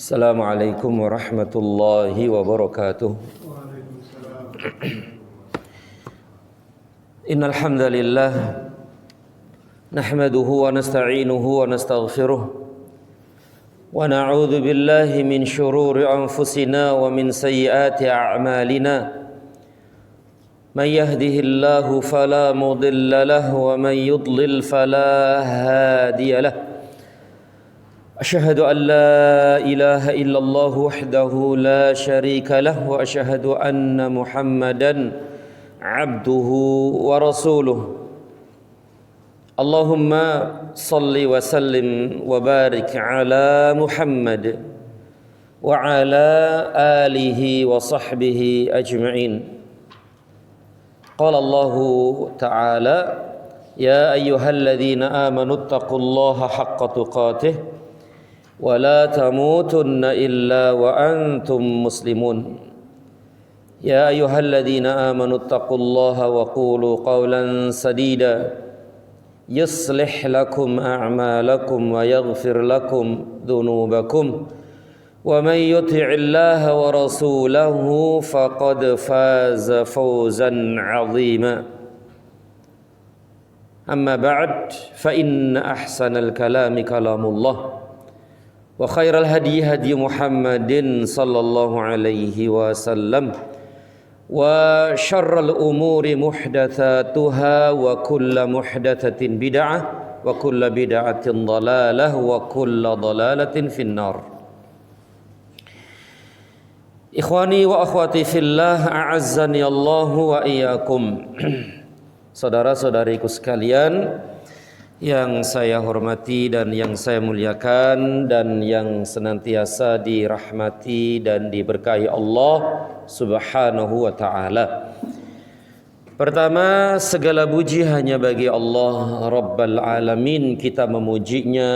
Assalamualaikum warahmatullahi wabarakatuh. Innal hamdalillah nahmaduhu wa nasta'inuhu wa nastaghfiruh wa na'udzu billahi min shururi anfusina wa min sayyiati a'malina. Man yahdihillahu fala mudilla lahu wa man yudlil fala hadiya lahu. أشهد أن لا إله إلا الله وحده لا شريك له وأشهد أن محمدا عبده ورسوله اللهم صل وسلم وبارك على محمد وعلى آله وصحبه أجمعين قال الله تعالى يا أيها الذين آمنوا اتقوا الله حق تقاته ولا تموتن إلا وأنتم مسلمون يا أيها الذين آمنوا اتقوا الله وقولوا قولا سديدا يصلح لكم أعمالكم ويغفر لكم ذنوبكم ومن يطع الله ورسوله فقد فاز فوزا عظيما أما بعد فإن أحسن الكلام كلام الله وخير الهدي هدي محمد صلى الله عليه وسلم وشر الأمور محدثاتها وكل محدثة بدعة وكل بدعة ضلالة وكل ضلالة في النار. Ikhwani wa akhwati fillah, a'azzani Allah wa iyyakum. Saudara-saudariku sekalian yang saya hormati dan yang saya muliakan dan yang senantiasa dirahmati dan diberkahi Allah Subhanahu wa taala. Pertama, segala puji hanya bagi Allah Rabbal Alamin. Kita memujinya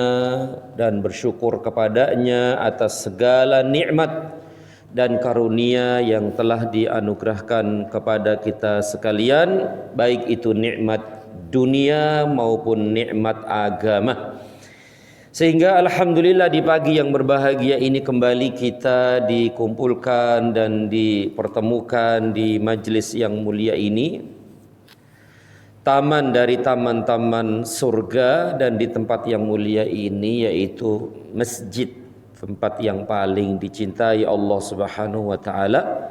dan bersyukur kepadanya atas segala nikmat dan karunia yang telah dianugerahkan kepada kita sekalian, baik itu nikmat dunia maupun nikmat agama. Sehingga alhamdulillah di pagi yang berbahagia ini kembali kita dikumpulkan dan dipertemukan di majlis yang mulia ini, taman dari taman-taman surga, dan di tempat yang mulia ini yaitu masjid, tempat yang paling dicintai Allah Subhanahu wa taala,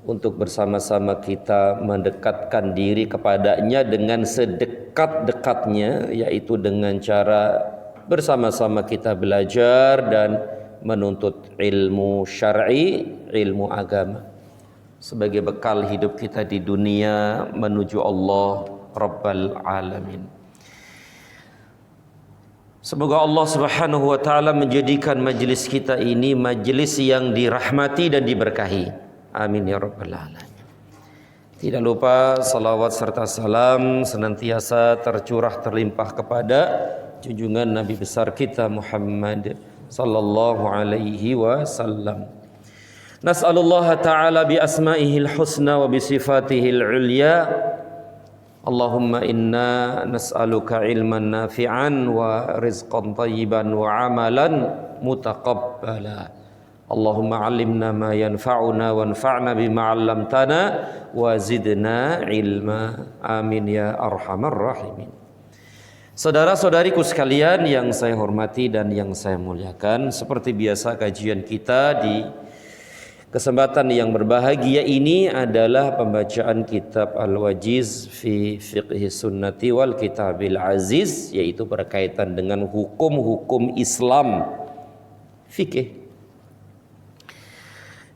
untuk bersama-sama kita mendekatkan diri kepadanya dengan sedekat-dekatnya, yaitu dengan cara bersama-sama kita belajar dan menuntut ilmu syar'i, ilmu agama, sebagai bekal hidup kita di dunia menuju Allah Rabbal Alamin. Semoga Allah Subhanahu wa taala menjadikan majlis kita ini majlis yang dirahmati dan diberkahi. Amin ya rabbal alamin. Tidak lupa salawat serta salam senantiasa tercurah terlimpah kepada junjungan Nabi besar kita Muhammad sallallahu alaihi wasallam. Nas'alullah ta'ala bi asma'ihil husna wa bi sifatihil ulya. Allahumma inna nas'aluka ilman nafi'an wa rizqan tayyiban wa amalan mutaqabbala. Allahumma 'allimna ma yanfa'una wanfa'na bima 'allamtana wa zidna ilma. Amin ya arhamar rahimin. Saudara-saudariku sekalian yang saya hormati dan yang saya muliakan, seperti biasa kajian kita di kesempatan yang berbahagia ini adalah pembacaan kitab Al-Wajiz fi Fiqhi Sunnati wal Kitabil Aziz, yaitu berkaitan dengan hukum-hukum Islam fikih.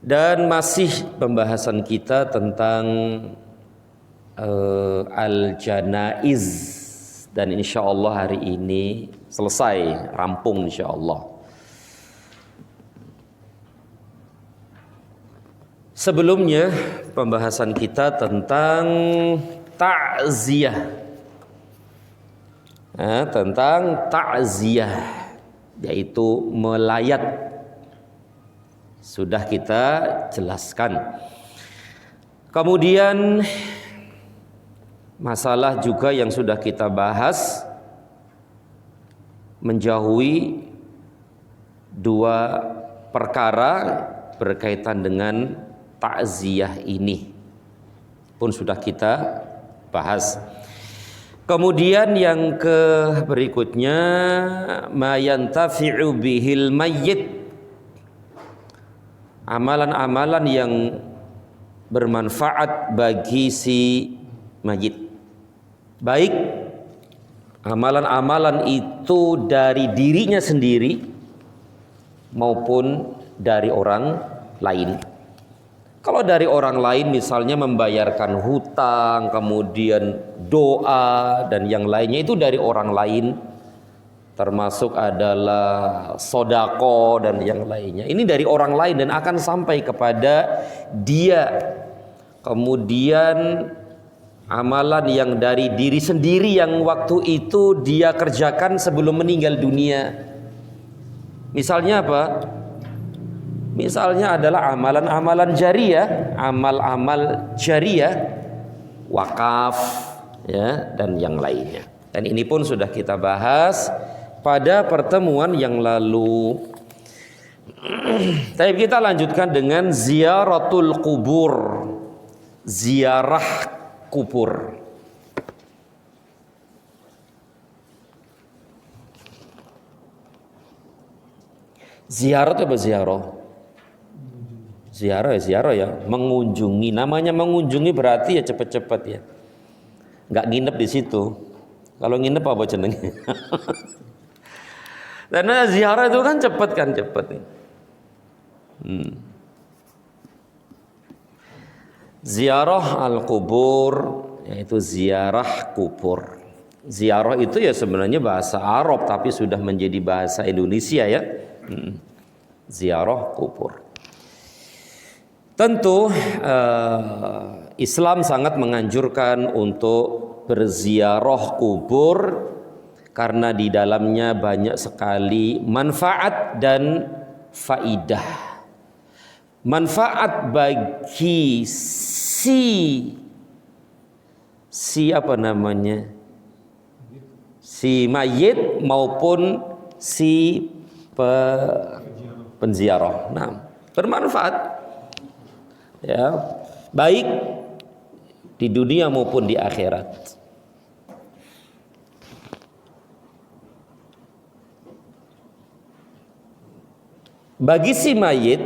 Dan masih pembahasan kita tentang al-janaiz, dan insyaallah hari ini selesai, rampung insyaallah. Sebelumnya pembahasan kita tentang ta'ziyah, tentang ta'ziyah, yaitu melayat, sudah kita jelaskan. Kemudian masalah juga yang sudah kita bahas, menjauhi dua perkara berkaitan dengan takziah ini pun sudah kita bahas. Kemudian yang berikutnya ma yantafi'u bihil mayyit, amalan-amalan yang bermanfaat bagi si mayit, baik amalan-amalan itu dari dirinya sendiri maupun dari orang lain. Kalau dari orang lain misalnya membayarkan hutang, kemudian doa dan yang lainnya, itu dari orang lain, termasuk adalah sodako dan yang lainnya. Ini dari orang lain dan akan sampai kepada dia. Kemudian amalan yang dari diri sendiri yang waktu itu dia kerjakan sebelum meninggal dunia. Misalnya apa? Misalnya adalah amalan-amalan jariyah, amal-amal jariyah, wakaf, ya, dan yang lainnya. Dan ini pun sudah kita bahas pada pertemuan yang lalu. Tapi kita lanjutkan dengan ziaratul kubur, ziarah kubur. Ziarah itu apa ziarah? Ziarah ya, mengunjungi. Namanya mengunjungi berarti ya cepet-cepet ya. Nggak nginep di situ. Kalau nginep apa jenenge? Karena ziarah itu kan cepet. Ziarah al-kubur, yaitu ziarah kubur. Ziarah itu ya sebenarnya bahasa Arab tapi sudah menjadi bahasa Indonesia ya. Ziarah kubur. Tentu Islam sangat menganjurkan untuk berziarah kubur karena di dalamnya banyak sekali manfaat dan faidah. Manfaat bagi si apa namanya? Si mayit maupun si penziarah. Nah, bermanfaat. Ya, baik di dunia maupun di akhirat. Bagi si mayit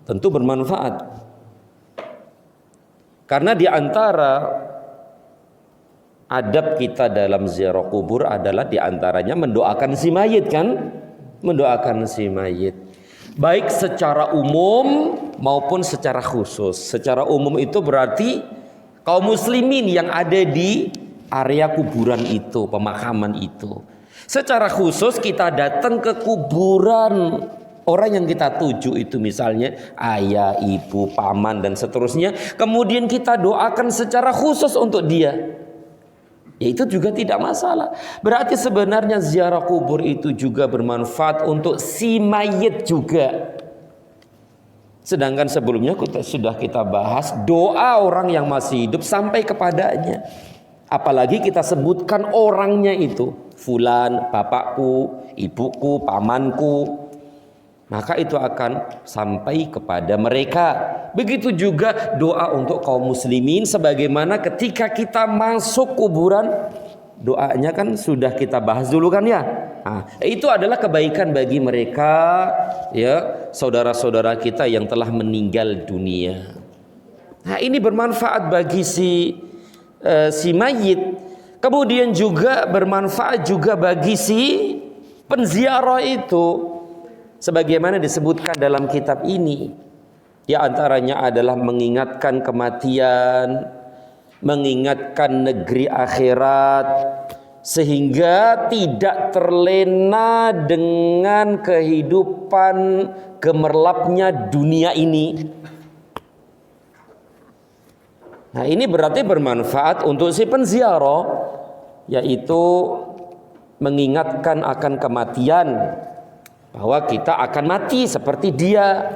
tentu bermanfaat. Karena di antara adab kita dalam ziarah kubur adalah di antaranya mendoakan si mayit kan? Mendoakan si mayit. Baik secara umum maupun secara khusus. Secara umum itu berarti kaum muslimin yang ada di area kuburan itu, pemakaman itu. Secara khusus kita datang ke kuburan orang yang kita tuju itu, misalnya ayah, ibu, paman dan seterusnya. Kemudian kita doakan secara khusus untuk dia. Ya itu juga tidak masalah. Berarti sebenarnya ziarah kubur itu juga bermanfaat untuk si mayit juga. Sedangkan sebelumnya sudah kita bahas doa orang yang masih hidup sampai kepadanya. Apalagi kita sebutkan orangnya itu, fulan, bapakku, ibuku, pamanku. Maka itu akan sampai kepada mereka. Begitu juga doa untuk kaum muslimin, sebagaimana ketika kita masuk kuburan, doanya kan sudah kita bahas dulu kan ya. Nah, itu adalah kebaikan bagi mereka, ya, saudara-saudara kita yang telah meninggal dunia. Nah, ini bermanfaat bagi si mayit. Kemudian juga bermanfaat juga bagi si penziarah itu. Sebagaimana disebutkan dalam kitab ini, di antaranya adalah mengingatkan kematian, mengingatkan negeri akhirat, sehingga tidak terlena dengan kehidupan gemerlapnya dunia ini. Nah, ini berarti bermanfaat untuk si penziarah, yaitu mengingatkan akan kematian, bahwa kita akan mati seperti dia,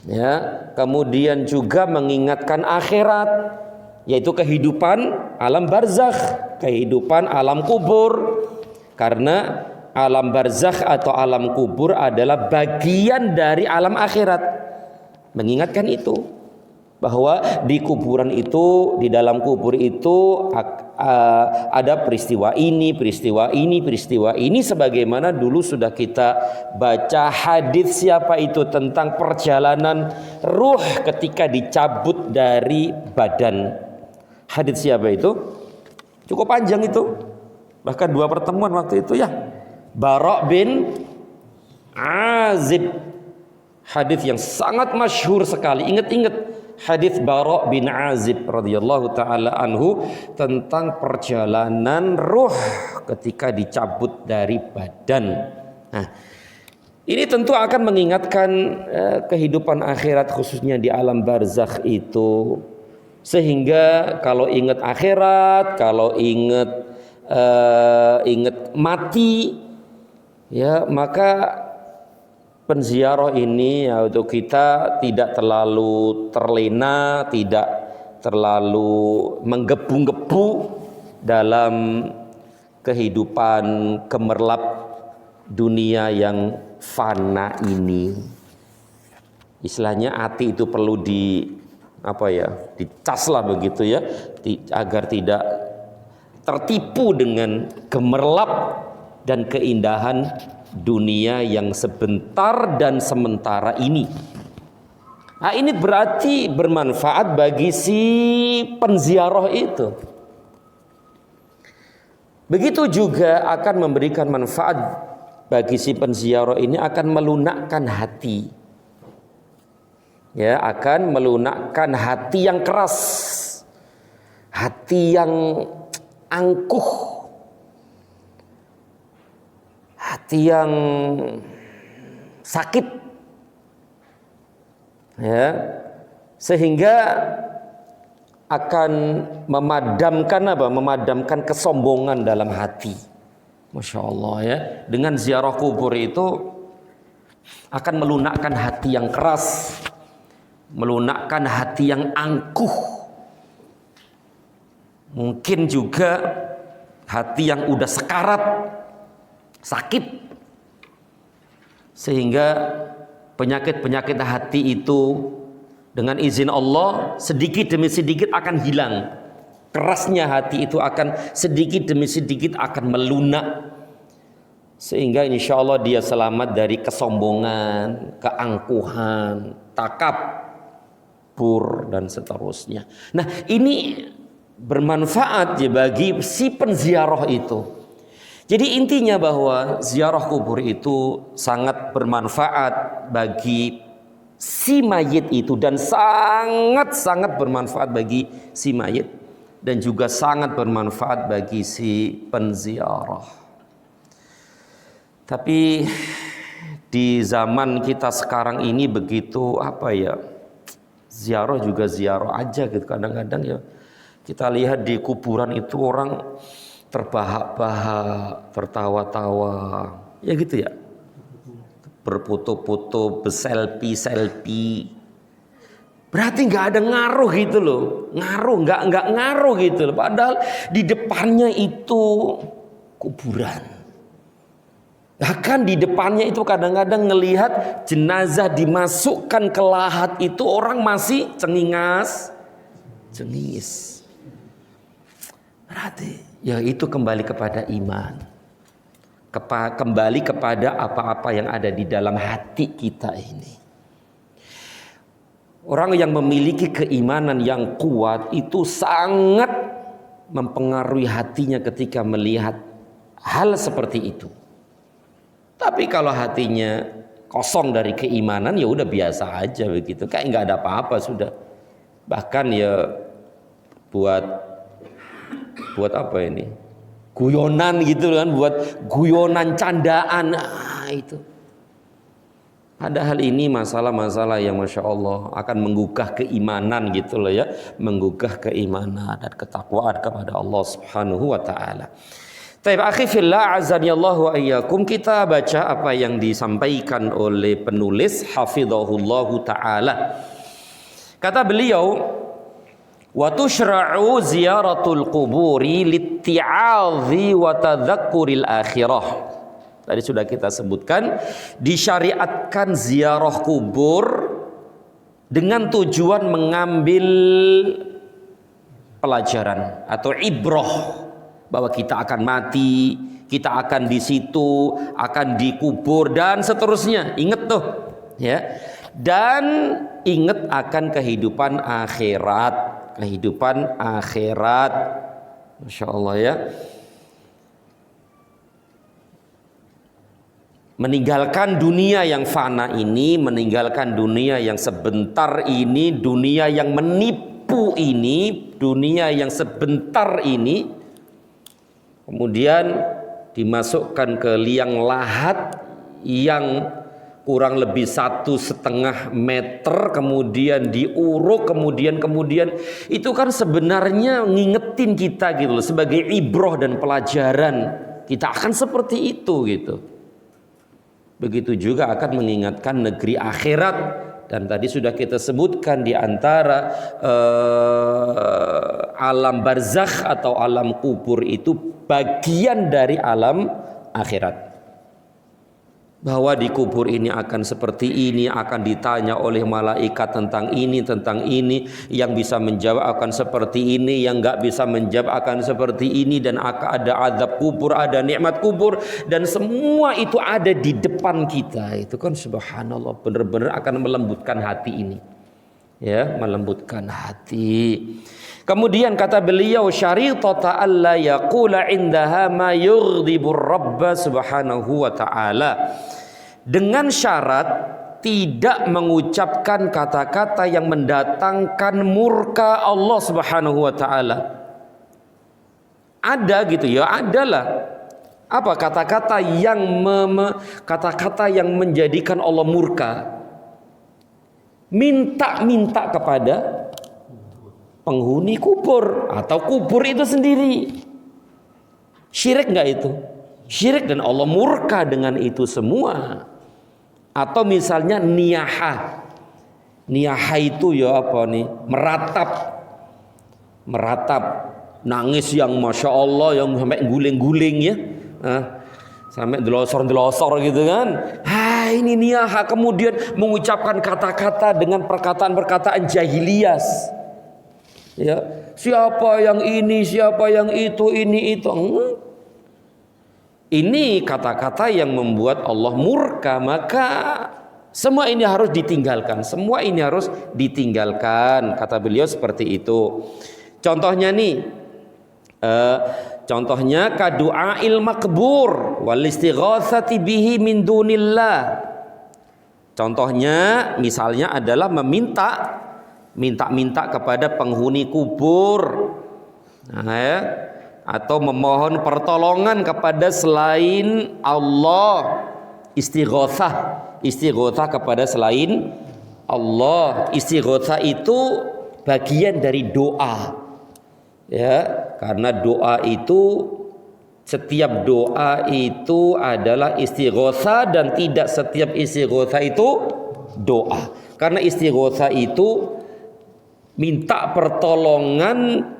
ya. Kemudian juga mengingatkan akhirat, yaitu kehidupan alam barzakh, kehidupan alam kubur. Karena alam barzakh atau alam kubur adalah bagian dari alam akhirat. Mengingatkan itu, bahwa di kuburan itu, di dalam kubur itu ada peristiwa ini, peristiwa ini, peristiwa ini, sebagaimana dulu sudah kita baca hadis siapa itu tentang perjalanan ruh ketika dicabut dari badan. Hadis siapa itu? Cukup panjang itu, bahkan 2 pertemuan waktu itu ya. Bara' bin Azib, hadis yang sangat masyhur sekali. Ingat-ingat hadis Bara' bin Azib radhiyallahu taala anhu tentang perjalanan ruh ketika dicabut dari badan. Nah, ini tentu akan mengingatkan kehidupan akhirat, khususnya di alam barzakh itu. Sehingga kalau ingat akhirat, kalau ingat mati, ya, maka penziarah ini ya, untuk kita tidak terlalu terlena, tidak terlalu menggebu-gebu dalam kehidupan gemerlap dunia yang fana ini. Istilahnya hati itu perlu dicas lah begitu ya, agar tidak tertipu dengan gemerlap dan keindahan dunia yang sebentar dan sementara ini. Nah, ini berarti bermanfaat bagi si penziarah itu. Begitu juga akan memberikan manfaat bagi si penziarah ini, akan melunakkan hati. Ya, akan melunakkan hati yang keras, hati yang angkuh, hati yang sakit, ya, sehingga akan memadamkan kesombongan dalam hati. Masya Allah ya, dengan ziarah kubur itu akan melunakkan hati yang keras, melunakkan hati yang angkuh, mungkin juga hati yang udah sekarat, sakit, sehingga penyakit-penyakit hati itu dengan izin Allah sedikit demi sedikit akan hilang. Kerasnya hati itu akan sedikit demi sedikit akan melunak, sehingga insya Allah dia selamat dari kesombongan, keangkuhan, takabur dan seterusnya. Nah, ini bermanfaat ya bagi si penziarah itu. Jadi intinya bahwa ziarah kubur itu sangat bermanfaat bagi si mayit itu, dan sangat-sangat bermanfaat bagi si mayit, dan juga sangat bermanfaat bagi si penziarah. Tapi di zaman kita sekarang ini begitu ziarah juga ziarah aja gitu. Kadang-kadang ya kita lihat di kuburan itu orang terbahak-bahak, tertawa-tawa, ya gitu ya, berfoto-foto, berselfie. Berarti nggak ada ngaruh gitu loh, nggak ngaruh gitu loh. Padahal di depannya itu kuburan. Bahkan di depannya itu kadang-kadang ngelihat jenazah dimasukkan ke lahat itu orang masih cengis. Berarti ya itu kembali kepada iman, kembali kepada apa-apa yang ada di dalam hati kita ini. Orang yang memiliki keimanan yang kuat itu sangat mempengaruhi hatinya ketika melihat hal seperti itu. Tapi kalau hatinya kosong dari keimanan, ya udah biasa aja begitu, kayak nggak ada apa-apa sudah. Bahkan ya buat apa ini? Guyonan gitu kan, buat guyonan candaan, itu. Padahal ini masalah-masalah yang Masya Allah akan menggugah keimanan gitu loh ya, menggugah keimanan dan ketakwaan kepada Allah Subhanahu wa taala. Taib akhi fillah azani Allah wa iyyakum, kita baca apa yang disampaikan oleh penulis hafizahullahu taala. Kata beliau, wa tushra'u ziyaratul quburi litti'adhi wa tadhakkuril akhirah. Tadi sudah kita sebutkan, disyariatkan ziarah kubur dengan tujuan mengambil pelajaran atau ibrah bahwa kita akan mati, kita akan di situ, akan dikubur dan seterusnya. Ingat tuh, ya. Dan ingat akan kehidupan akhirat, kehidupan akhirat. Masya Allah ya. Meninggalkan dunia yang fana ini, meninggalkan dunia yang sebentar ini, dunia yang menipu ini, dunia yang sebentar ini, kemudian dimasukkan ke liang lahat yang kurang lebih 1,5 meter, kemudian diuruk, kemudian itu kan sebenarnya ngingetin kita gitu loh, sebagai ibroh dan pelajaran kita akan seperti itu gitu. Begitu juga akan mengingatkan negeri akhirat. Dan tadi sudah kita sebutkan di antara alam barzakh atau alam kubur itu bagian dari alam akhirat. Bahwa di kubur ini akan seperti ini, akan ditanya oleh malaikat tentang ini, yang bisa menjawab akan seperti ini, yang nggak bisa menjawab akan seperti ini, dan akan ada azab kubur, ada nikmat kubur, dan semua itu ada di depan kita. Itu kan subhanallah, benar-benar akan melembutkan hati ini, ya, melembutkan hati. Kemudian kata beliau, syaritata alla yaqula indaha ma yughdibur rabb subhanahu wa ta'ala. Dengan syarat tidak mengucapkan kata-kata yang mendatangkan murka Allah subhanahu wa ta'ala. Ada gitu ya, adalah. Apa kata-kata yang kata-kata yang menjadikan Allah murka? Minta-minta kepada penghuni kubur atau kubur itu sendiri. Syirik enggak itu? Syirik dan Allah murka dengan itu semua. Atau misalnya niyaha. Niyaha itu ya apa nih? Meratap. Nangis yang Masya Allah, yang sampai guling-guling ya. Sampai delosor-delosor gitu kan. Ini niyaha. Kemudian mengucapkan kata-kata dengan perkataan-perkataan jahiliyah. Ya, siapa yang ini, siapa yang itu, ini itu. Ini kata-kata yang membuat Allah murka, maka semua ini harus ditinggalkan. Semua ini harus ditinggalkan, kata beliau seperti itu. Contohnya nih, contohnya kadu'ail makbur wal istighatsati bihi min dunillah. Contohnya misalnya adalah minta kepada penghuni kubur, atau memohon pertolongan kepada selain Allah. Istighatsah kepada selain Allah. Istighatsah itu bagian dari doa, ya, karena doa itu, setiap doa itu adalah istighatsah, dan tidak setiap istighatsah itu doa. Karena istighatsah itu minta pertolongan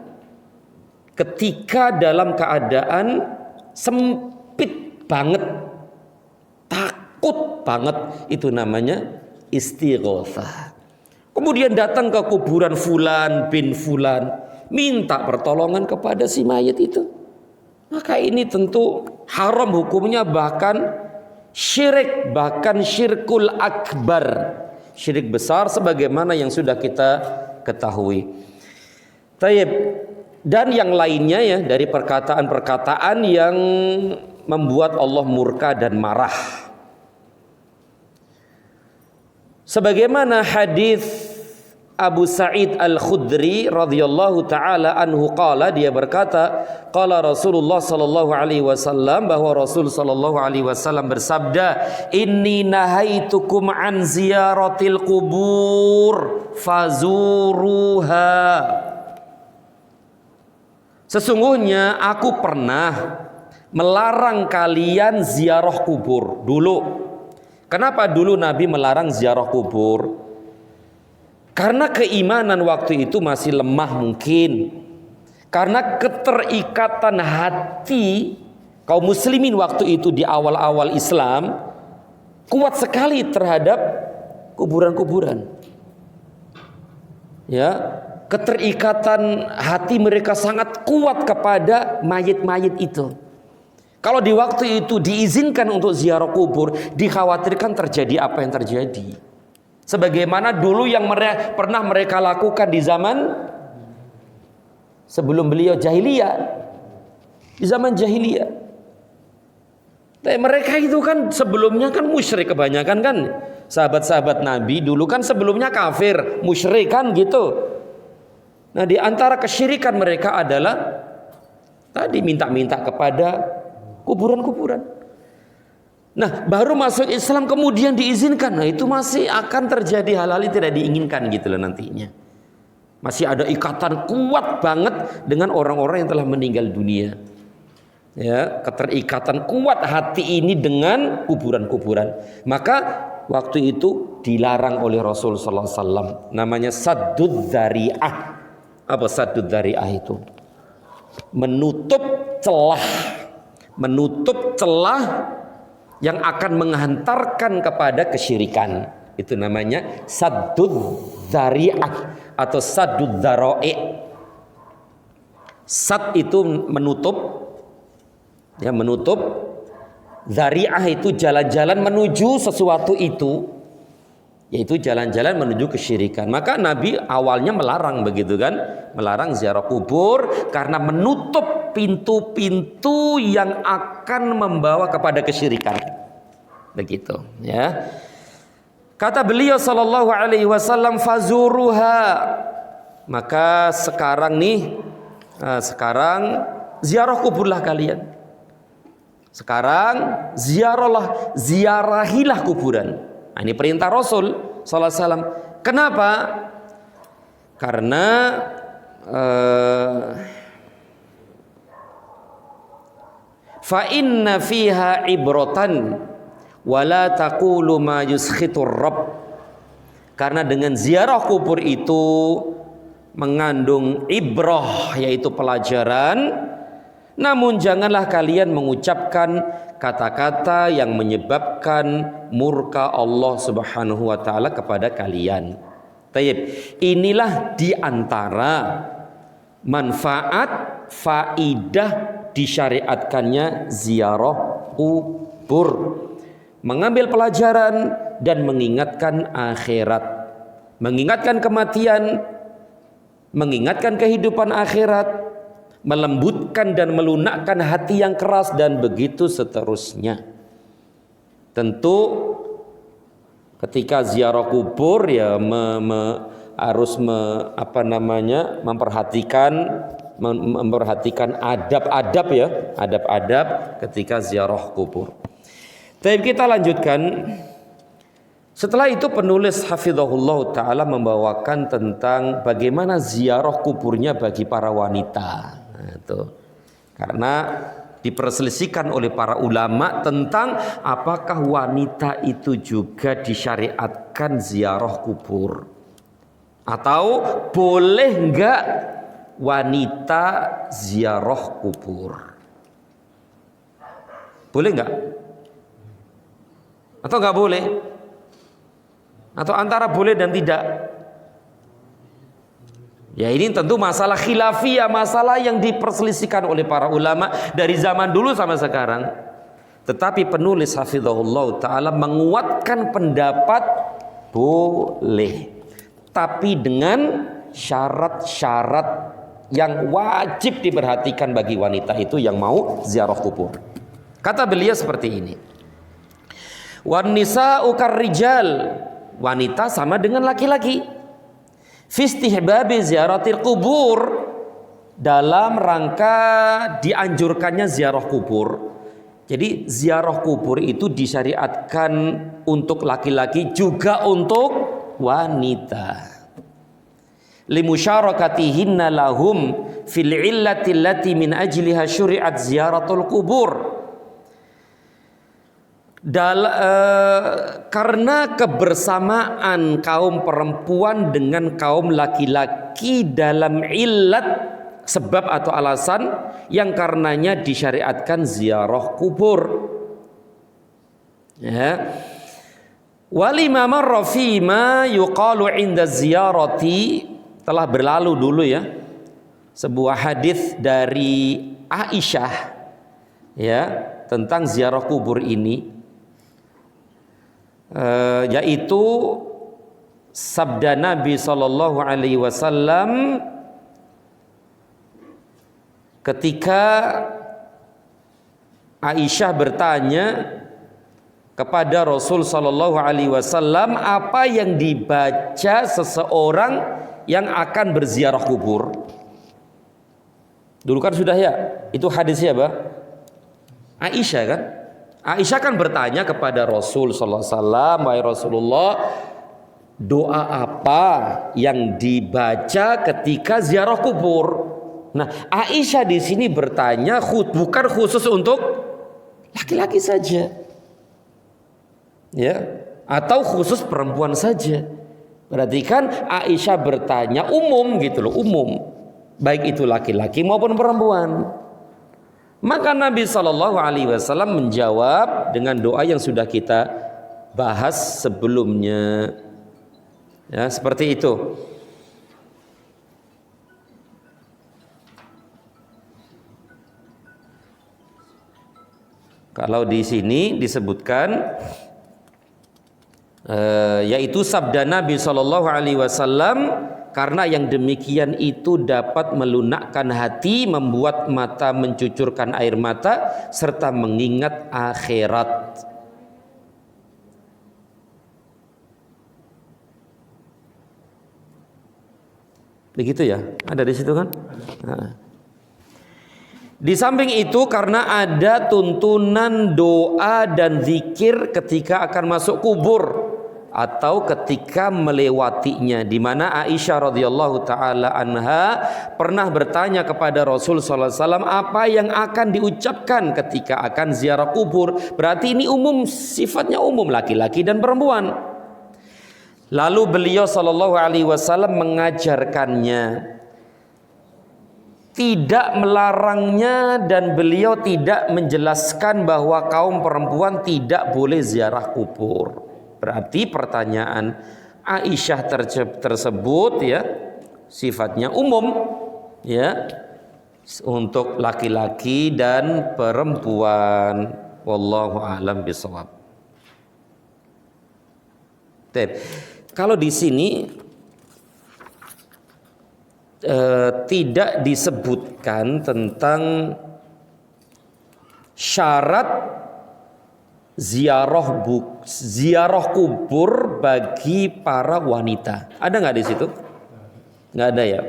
ketika dalam keadaan sempit banget, takut banget, itu namanya istighatsah. Kemudian datang ke kuburan fulan bin fulan, minta pertolongan kepada si mayit itu. Maka ini tentu haram hukumnya, bahkan syirik, bahkan syirkul akbar, syirik besar sebagaimana yang sudah kita ketahui. Taib. Dan yang lainnya ya, dari perkataan-perkataan yang membuat Allah murka dan marah. Sebagaimana hadis Abu Sa'id Al-Khudri radhiyallahu taala anhu qala, dia berkata, qala Rasulullah sallallahu alaihi wasallam, bahwa Rasul sallallahu alaihi wasallam bersabda, inni nahaitukum an ziyaratil qubur fazuruha. Sesungguhnya aku pernah melarang kalian ziarah kubur dulu. Kenapa dulu Nabi melarang ziarah kubur? Karena keimanan waktu itu masih lemah mungkin. Karena keterikatan hati Kaum muslimin waktu itu di awal-awal Islam kuat sekali terhadap kuburan-kuburan. Ya, keterikatan hati mereka sangat kuat kepada mayit-mayit itu. Kalau di waktu itu diizinkan untuk ziarah kubur, dikhawatirkan terjadi apa yang terjadi. Sebagaimana dulu yang pernah mereka lakukan di zaman sebelum beliau jahiliyah. Di zaman jahiliyah. Tapi mereka itu kan sebelumnya kan musyrik kebanyakan kan. Sahabat-sahabat Nabi dulu kan sebelumnya kafir, musyrik kan gitu. Nah, di antara kesyirikan mereka adalah tadi minta-minta kepada kuburan-kuburan. Nah, baru masuk Islam kemudian diizinkan. Nah, itu masih akan terjadi hal-hal yang tidak diinginkan gitu loh nantinya. Masih ada ikatan kuat banget dengan orang-orang yang telah meninggal dunia. Ya, keterikatan kuat hati ini dengan kuburan-kuburan. Maka waktu itu dilarang oleh Rasul sallallahu alaihi wasallam. Namanya saddud dzari'ah. Apa saddud dzari'ah itu? Menutup celah. Menutup celah yang akan menghantarkan kepada kesyirikan. Itu namanya saddud dzari'ah atau saddud dzara'i'. Sad itu menutup, ya, menutup. Dzari'ah itu jalan-jalan menuju sesuatu itu, yaitu jalan-jalan menuju kesyirikan. Maka Nabi awalnya melarang begitu kan, melarang ziarah kubur karena menutup pintu-pintu yang akan membawa kepada kesyirikan. Begitu, ya. Kata beliau sallallahu alaihi wasallam, fazuruha. Maka sekarang nih, sekarang ziarah kuburlah kalian. Sekarang ziarahilah kuburan. Nah, ini perintah Rasul sallallahu alaihi wasallam. Kenapa? Karena fa inna fiha ibratan wa la taqulu ma yuskhitur rabb. Karena dengan ziarah kubur itu mengandung ibrah, yaitu pelajaran. Namun janganlah kalian mengucapkan kata-kata yang menyebabkan murka Allah Subhanahu wa taala kepada kalian. Taib. Inilah di antara manfaat faidah disyariatkannya ziarah kubur. Mengambil pelajaran dan mengingatkan akhirat. Mengingatkan kematian, mengingatkan kehidupan akhirat, melembutkan dan melunakkan hati yang keras, dan begitu seterusnya. Tentu ketika ziarah kubur ya harus memperhatikan adab-adab ya, adab-adab ketika ziarah kubur. Tapi kita lanjutkan. Setelah itu penulis hafizahullah ta'ala membawakan tentang bagaimana ziarah kuburnya bagi para wanita. Nah, itu. Karena diperselisihkan oleh para ulama tentang apakah wanita itu juga disyariatkan ziarah kubur. Atau boleh enggak wanita ziarah kubur? Boleh enggak? Atau enggak boleh? Atau antara boleh dan tidak? Ya, ini tentu masalah khilafiyah, masalah yang diperselisihkan oleh para ulama dari zaman dulu sampai sekarang. Tetapi penulis hafizahullah ta'ala menguatkan pendapat boleh, tapi dengan syarat-syarat yang wajib diperhatikan bagi wanita itu yang mau ziarah kubur. Kata beliau seperti ini, wan nisa'u karrijal, wanita sama dengan laki-laki. Fistihbabi ziaratil kubur, dalam rangka dianjurkannya ziarah kubur. Jadi ziarah kubur itu disyariatkan untuk laki-laki juga untuk wanita. Limusyarakatihinna lahum fil illati allati min ajliha syuri'at ziyaratul kubur. Karena kebersamaan kaum perempuan dengan kaum laki-laki dalam illat sebab atau alasan yang karenanya disyariatkan ziarah kubur. Ya. Walima marra fi ma yuqalu 'inda ziyarati, telah berlalu dulu ya sebuah hadis dari Aisyah ya tentang ziarah kubur ini, yaitu sabda Nabi sallallahu alaihi wasallam ketika Aisyah bertanya kepada Rasul sallallahu alaihi wasallam, apa yang dibaca seseorang yang akan berziarah kubur. Dulu kan sudah ya, itu hadisnya apa? Aisyah kan? Aisyah kan bertanya kepada Rasul sallallahu alaihi wasallam, wahai Rasulullah, doa apa yang dibaca ketika ziarah kubur? Nah, Aisyah di sini bertanya bukan khusus untuk laki-laki saja, ya, atau khusus perempuan saja. Berarti kan Aisyah bertanya umum gitu loh, umum, baik itu laki-laki maupun perempuan. Maka Nabi Shallallahu Alaihi Wasallam menjawab dengan doa yang sudah kita bahas sebelumnya, ya seperti itu. Kalau di sini disebutkan yaitu sabda Nabi Shallallahu Alaihi Wasallam, karena yang demikian itu dapat melunakkan hati, membuat mata mencucurkan air mata, serta mengingat akhirat. Begitu ya, ada di situ kan? Nah. Di samping itu karena ada tuntunan doa dan zikir ketika akan masuk kubur atau ketika melewatinya, di mana Aisyah radhiyallahu taala anha pernah bertanya kepada Rasul sallallahu alaihi wasallam apa yang akan diucapkan ketika akan ziarah kubur. Berarti ini umum, sifatnya umum, laki-laki dan perempuan. Lalu beliau sallallahu alaihi wasallam mengajarkannya, tidak melarangnya, dan beliau tidak menjelaskan bahwa kaum perempuan tidak boleh ziarah kubur. Berarti pertanyaan Aisyah tersebut ya sifatnya umum ya, untuk laki-laki dan perempuan. Wallahu a'lam bishawab. Kalau di sini tidak disebutkan tentang syarat ziarah kubur bagi para wanita. Ada nggak di situ? Nggak ada ya.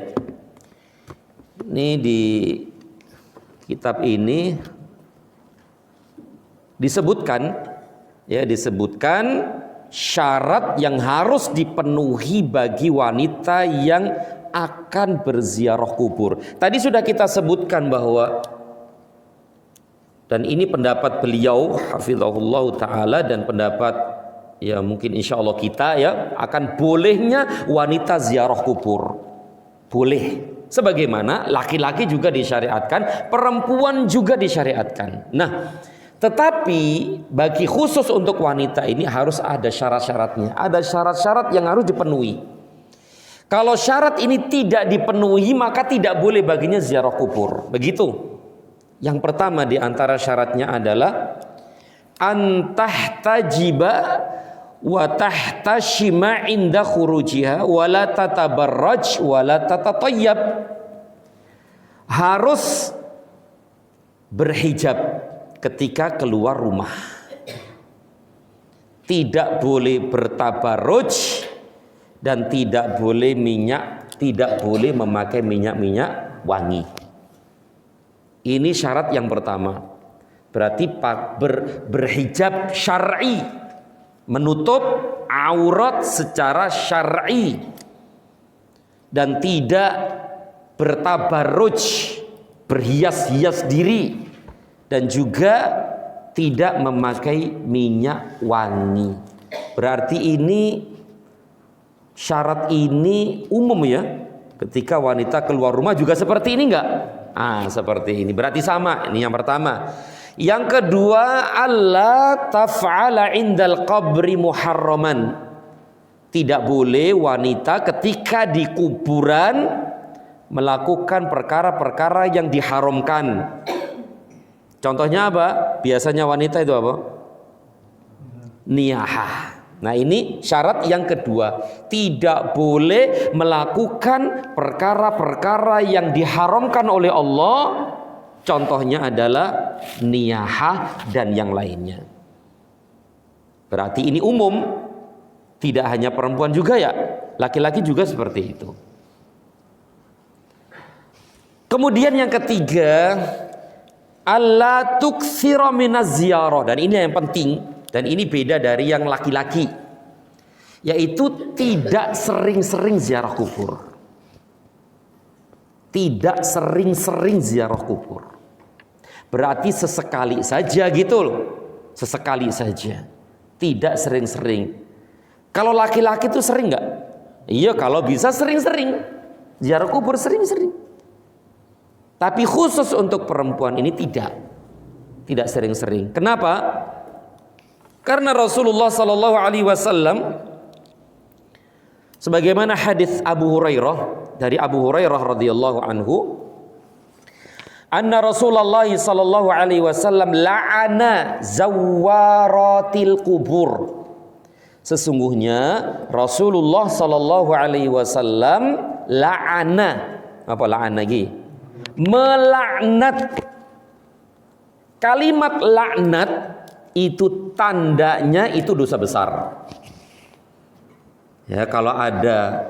Ini di kitab ini disebutkan syarat yang harus dipenuhi bagi wanita yang akan berziarah kubur. Tadi sudah kita sebutkan bahwa, dan ini pendapat beliau hafizahullah taala dan pendapat ya mungkin insya Allah kita ya, akan bolehnya wanita ziarah kubur. Boleh. Sebagaimana laki-laki juga disyariatkan, perempuan juga disyariatkan. Nah, tetapi bagi khusus untuk wanita ini harus ada syarat-syaratnya. Ada syarat-syarat yang harus dipenuhi. Kalau syarat ini tidak dipenuhi, maka tidak boleh baginya ziarah kubur. Begitu. Yang pertama di antara syaratnya adalah antahtajiba wa tahtashima inda khurujiha wa la tatabarraj wa la tatatayyab. Harus berhijab ketika keluar rumah. Tidak boleh bertabarruj dan tidak boleh memakai minyak wangi. Ini syarat yang pertama. Berarti berhijab syar'i, menutup aurat secara syar'i, dan tidak bertabarruj, berhias-hias diri, dan juga tidak memakai minyak wangi. Berarti ini syarat ini umum ya, Ketika wanita keluar rumah juga seperti ini enggak? Seperti ini. Berarti sama. Ini yang pertama. Yang kedua, alla taf'ala indal qabri muharraman. Tidak boleh wanita ketika di kuburan melakukan perkara-perkara yang diharamkan. Contohnya apa? Biasanya wanita itu apa? Niyahah. Nah, ini syarat yang kedua. Tidak boleh melakukan perkara-perkara yang diharamkan oleh Allah. Contohnya adalah niyahah dan yang lainnya. Berarti ini umum. Tidak hanya perempuan juga ya. Laki-laki juga seperti itu. Kemudian yang ketiga, alla tuktsira minaz ziyarah. Dan ini yang penting. Dan ini beda dari yang laki-laki. Yaitu tidak sering-sering ziarah kubur. Tidak sering-sering ziarah kubur. Berarti sesekali saja gitu loh. Sesekali saja. Tidak sering-sering. Kalau laki-laki itu sering nggak? Iya, kalau bisa sering-sering. Ziarah kubur sering-sering. Tapi khusus untuk perempuan ini tidak. Tidak sering-sering. Kenapa? Karena Rasulullah sallallahu alaihi wasallam sebagaimana hadis Abu Hurairah, dari Abu Hurairah radhiyallahu anhu, anna Rasulullah sallallahu alaihi wasallam la'ana zawaratil kubur. Sesungguhnya Rasulullah sallallahu alaihi wasallam la'ana. Apa la'ana lagi? Melaknat. Kalimat laknat itu tandanya itu dosa besar. Ya, kalau ada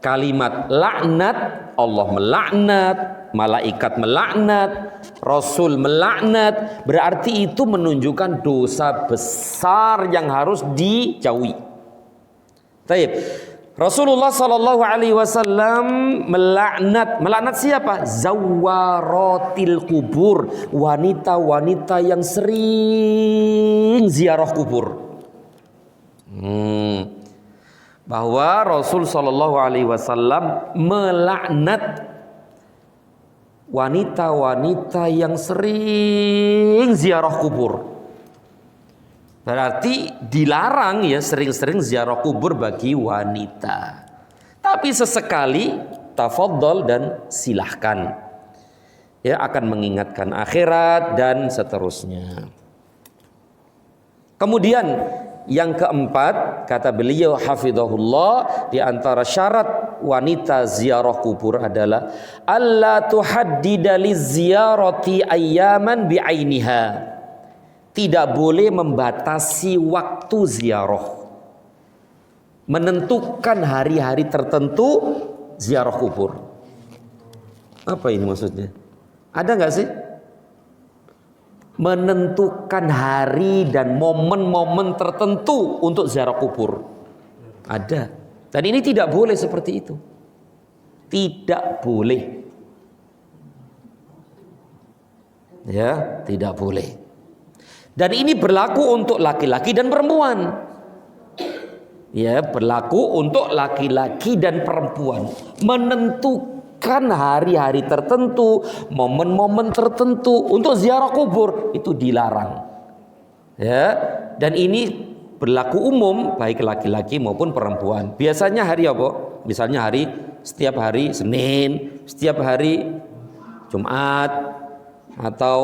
kalimat laknat, Allah melaknat, malaikat melaknat, Rasul melaknat, berarti itu menunjukkan dosa besar yang harus dijauhi. Baik. Rasulullah sallallahu alaihi wasallam melaknat siapa? Zawaratil kubur, wanita-wanita yang sering ziarah kubur. Bahwa Rasul sallallahu alaihi wasallam melaknat wanita-wanita yang sering ziarah kubur. Berarti dilarang ya sering-sering ziarah kubur bagi wanita. Tapi sesekali tafadhol dan silahkan. Ya, akan mengingatkan akhirat dan seterusnya. Kemudian yang keempat, kata beliau hafizahullah, di antara syarat wanita ziarah kubur adalah alla tuhaddida lizziyarati ayyaman bi'ainiha. Tidak boleh membatasi waktu ziarah. Menentukan hari-hari tertentu ziarah kubur. Apa ini maksudnya? Ada nggak sih? Menentukan hari dan momen-momen tertentu untuk ziarah kubur. Ada. Dan ini tidak boleh seperti itu. Tidak boleh. Ya, tidak boleh. Dan ini berlaku untuk laki-laki dan perempuan. Ya, berlaku untuk laki-laki dan perempuan. Menentukan hari-hari tertentu, momen-momen tertentu untuk ziarah kubur itu dilarang. Ya, dan ini berlaku umum baik laki-laki maupun perempuan. Biasanya hari apa? Misalnya setiap hari Senin, setiap hari Jumat, atau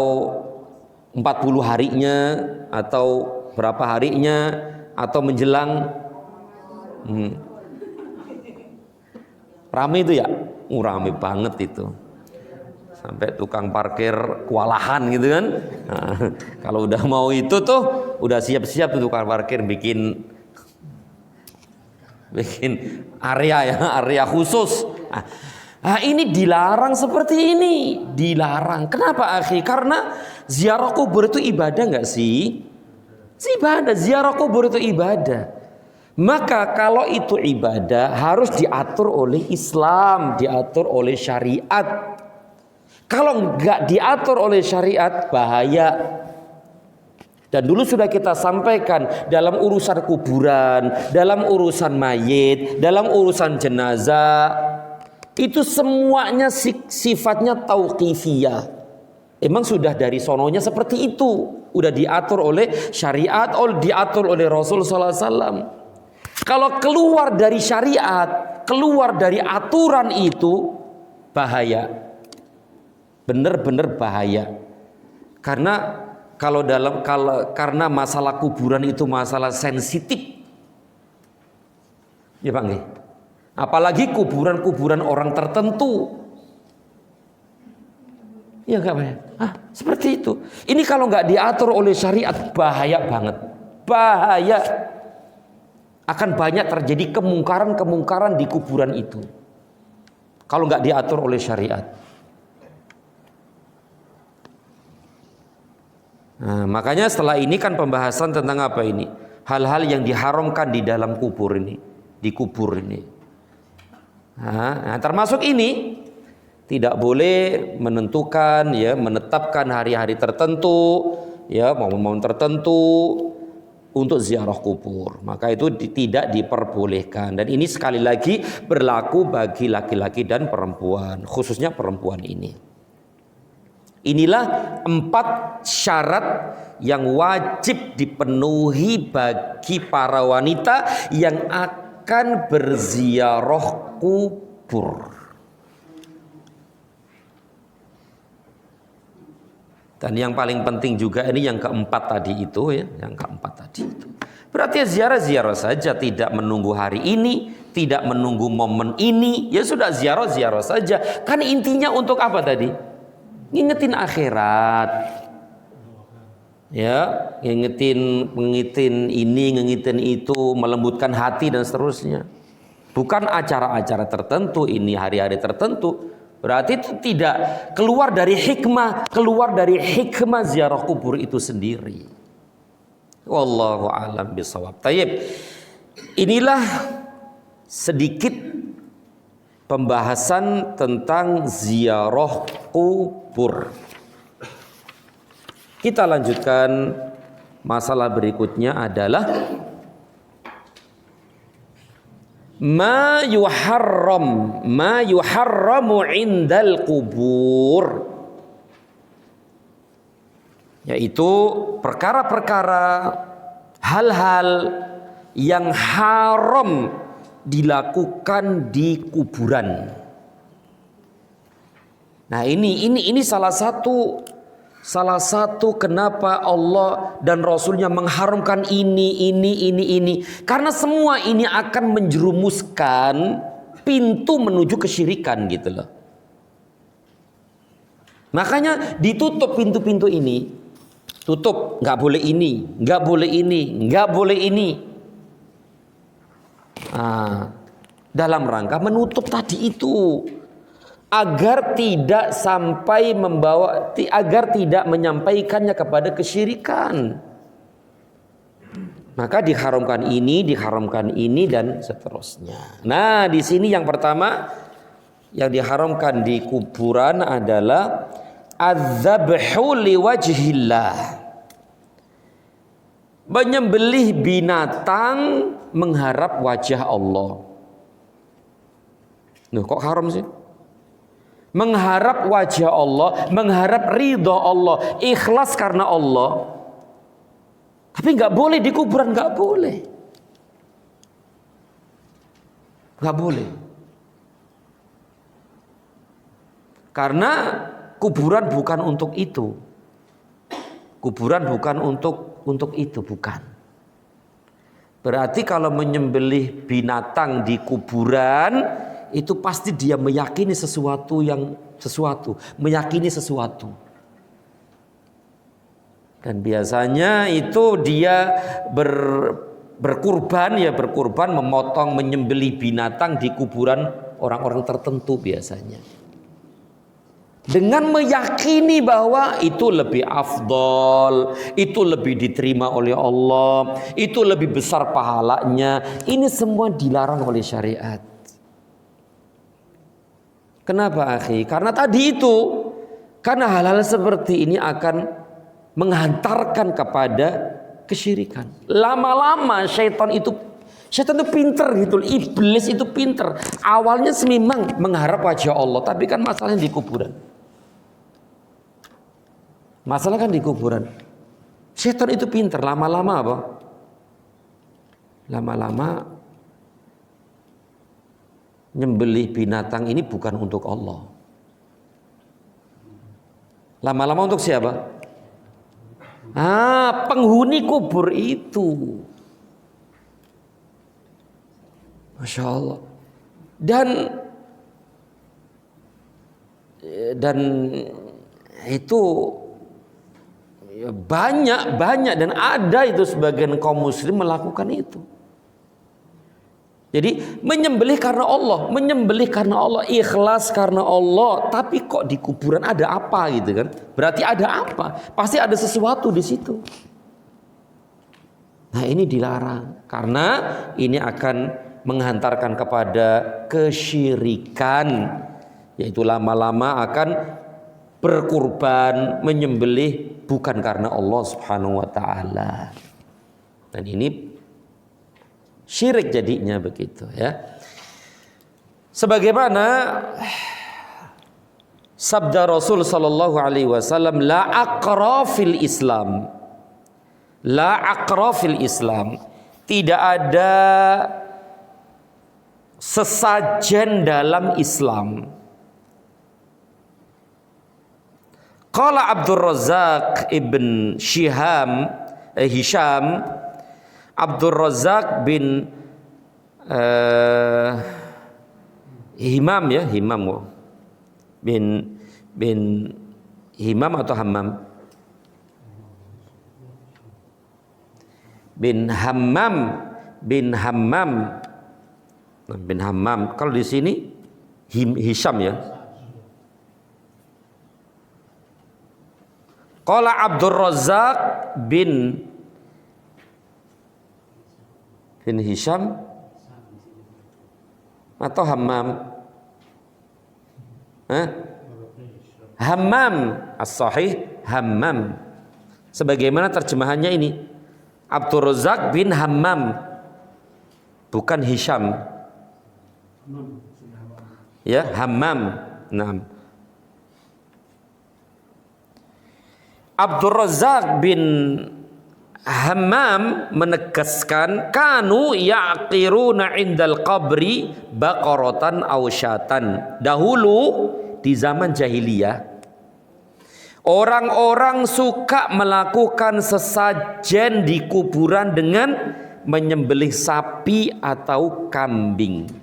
40 harinya, atau berapa harinya, atau menjelang rame itu ya, rame banget itu, sampai tukang parkir kewalahan gitu kan. Nah, kalau udah mau itu tuh udah siap-siap tuh tukang parkir bikin area khusus. Nah, ini dilarang seperti ini, dilarang. Kenapa akhi? Karena ziarah kubur itu ibadah nggak sih? Ibadah, ziarah kubur itu ibadah. Maka kalau itu ibadah harus diatur oleh Islam, diatur oleh syariat. Kalau nggak diatur oleh syariat bahaya. Dan dulu sudah kita sampaikan dalam urusan kuburan, dalam urusan mayit, dalam urusan jenazah, Itu semuanya sifatnya tauqifiyah. Emang sudah dari sononya seperti itu, udah diatur oleh syariat, diatur oleh Rasul sallallahu alaihi wasallam. Kalau keluar dari syariat, keluar dari aturan itu bahaya. Benar-benar bahaya. Karena masalah kuburan itu masalah sensitif. Ya Bang, apalagi kuburan-kuburan orang tertentu. Ya enggak Pak? Seperti itu. Ini kalau nggak diatur oleh syariat bahaya banget. Bahaya. Akan banyak terjadi kemungkaran-kemungkaran di kuburan itu. Kalau nggak diatur oleh syariat. Nah, makanya setelah ini kan pembahasan tentang apa ini? Hal-hal yang diharamkan di dalam kubur ini, di kubur ini. Nah, termasuk ini tidak boleh menentukan, ya, menetapkan hari-hari tertentu, ya, momen-momen tertentu untuk ziarah kubur. Maka itu tidak diperbolehkan. Dan ini sekali lagi berlaku bagi laki-laki dan perempuan, khususnya perempuan ini. Inilah 4 syarat yang wajib dipenuhi bagi para wanita yang akan berziarah kubur. Dan yang paling penting juga ini yang keempat tadi itu, ya, yang keempat tadi itu. Berarti ziarah-ziarah saja, tidak menunggu hari ini, tidak menunggu momen ini, ya sudah ziarah-ziarah saja. Kan intinya untuk apa tadi? Ngingetin akhirat, ya, ngingetin ini, ngingetin itu, melembutkan hati dan seterusnya. Bukan acara-acara tertentu, ini hari-hari tertentu. Berarti itu tidak keluar dari hikmah ziarah kubur itu sendiri. Wallahu a'lam bishawab. Tayyib. Inilah sedikit pembahasan tentang ziarah kubur. Kita lanjutkan, masalah berikutnya adalah ma yuharramu indal kubur, yaitu perkara-perkara, hal-hal yang haram dilakukan di kuburan. Nah, ini salah satu kenapa Allah dan Rasulnya mengharamkan ini. Karena semua ini akan menjerumuskan pintu menuju kesyirikan gitu loh. Makanya ditutup pintu-pintu ini. Tutup, nggak boleh ini, nggak boleh ini, nggak boleh ini. Nah, dalam rangka menutup tadi itu, agar tidak menyampaikannya kepada kesyirikan. Maka diharamkan ini dan seterusnya. Nah, di sini yang pertama yang diharamkan di kuburan adalah adzabhu liwajhillah. Menyembelih binatang mengharap wajah Allah. Loh, kok haram sih? Mengharap wajah Allah, mengharap ridha Allah, ikhlas karena Allah. Tapi nggak boleh di kuburan, nggak boleh, nggak boleh. Karena kuburan bukan untuk itu. Kuburan bukan untuk itu, bukan. Berarti kalau menyembelih binatang di kuburan, itu pasti dia meyakini sesuatu, meyakini sesuatu. Dan biasanya itu dia berkurban memotong, menyembelih binatang di kuburan orang-orang tertentu biasanya. Dengan meyakini bahwa itu lebih afdol, itu lebih diterima oleh Allah, itu lebih besar pahalanya. Ini semua dilarang oleh syariat. Kenapa, akhi? Karena tadi itu, karena hal-hal seperti ini akan menghantarkan kepada kesyirikan. Lama-lama syaitan Setan itu pinter gitu, iblis itu pinter. Awalnya memang mengharap wajah Allah, tapi kan masalahnya di kuburan. Masalah kan di kuburan. Setan itu pinter, lama-lama apa? Lama-lama nyembelih binatang ini bukan untuk Allah. Lama-lama untuk siapa? Penghuni kubur itu. Masya Allah. Dan itu banyak dan ada itu sebagian kaum muslim melakukan itu. Jadi menyembelih karena Allah, ikhlas karena Allah, tapi kok di kuburan ada apa gitu kan? Berarti ada apa? Pasti ada sesuatu di situ. Nah, ini dilarang karena ini akan menghantarkan kepada kesyirikan, yaitu lama-lama akan berkurban, menyembelih bukan karena Allah Subhanahu wa taala. Dan ini syirik jadinya begitu ya. Sebagaimana sabda Rasul sallallahu alaihi wasallam, la aqra fil Islam. La aqra fil Islam. Tidak ada sesajen dalam Islam. Qala Abdul Razzaq ibn Hisham, Abdul Razzaq bin Himam ya, bin Himam atau Hammam? Bin Hammam. Kalau di sini Hisham ya. Qala Abdul Razzaq bin Hisham atau Hammam? Hammam, as-sahih Hammam. Sebagaimana terjemahannya ini, Abdul Razzaq bin Hammam, bukan Hisham. Ya, Hammam. Nah, Abdul Razzaq bin Hammam menegaskan, kanu ya'qiruna indal qabri baqaratan aw syatan. Dahulu di zaman jahiliyah, orang-orang suka melakukan sesajen di kuburan dengan menyembelih sapi atau kambing.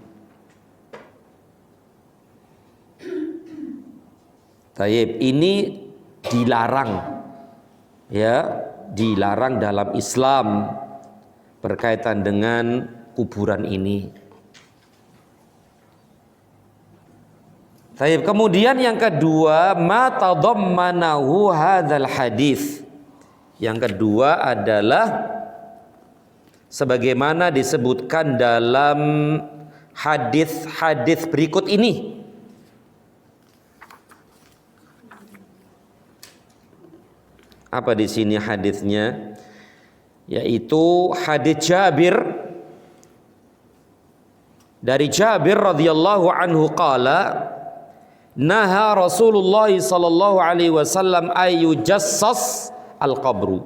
Taib, ini dilarang, ya, dilarang dalam Islam berkaitan dengan kuburan ini. Taib, kemudian yang kedua, ma tadammanahu hadzal hadis. Yang kedua adalah sebagaimana disebutkan dalam hadis-hadis berikut ini. Apa di sini hadisnya? Yaitu hadis Jabir, dari Jabir radhiyallahu anhu qala, naha Rasulullah sallallahu alaihi wasallam ayu jassas al-qabru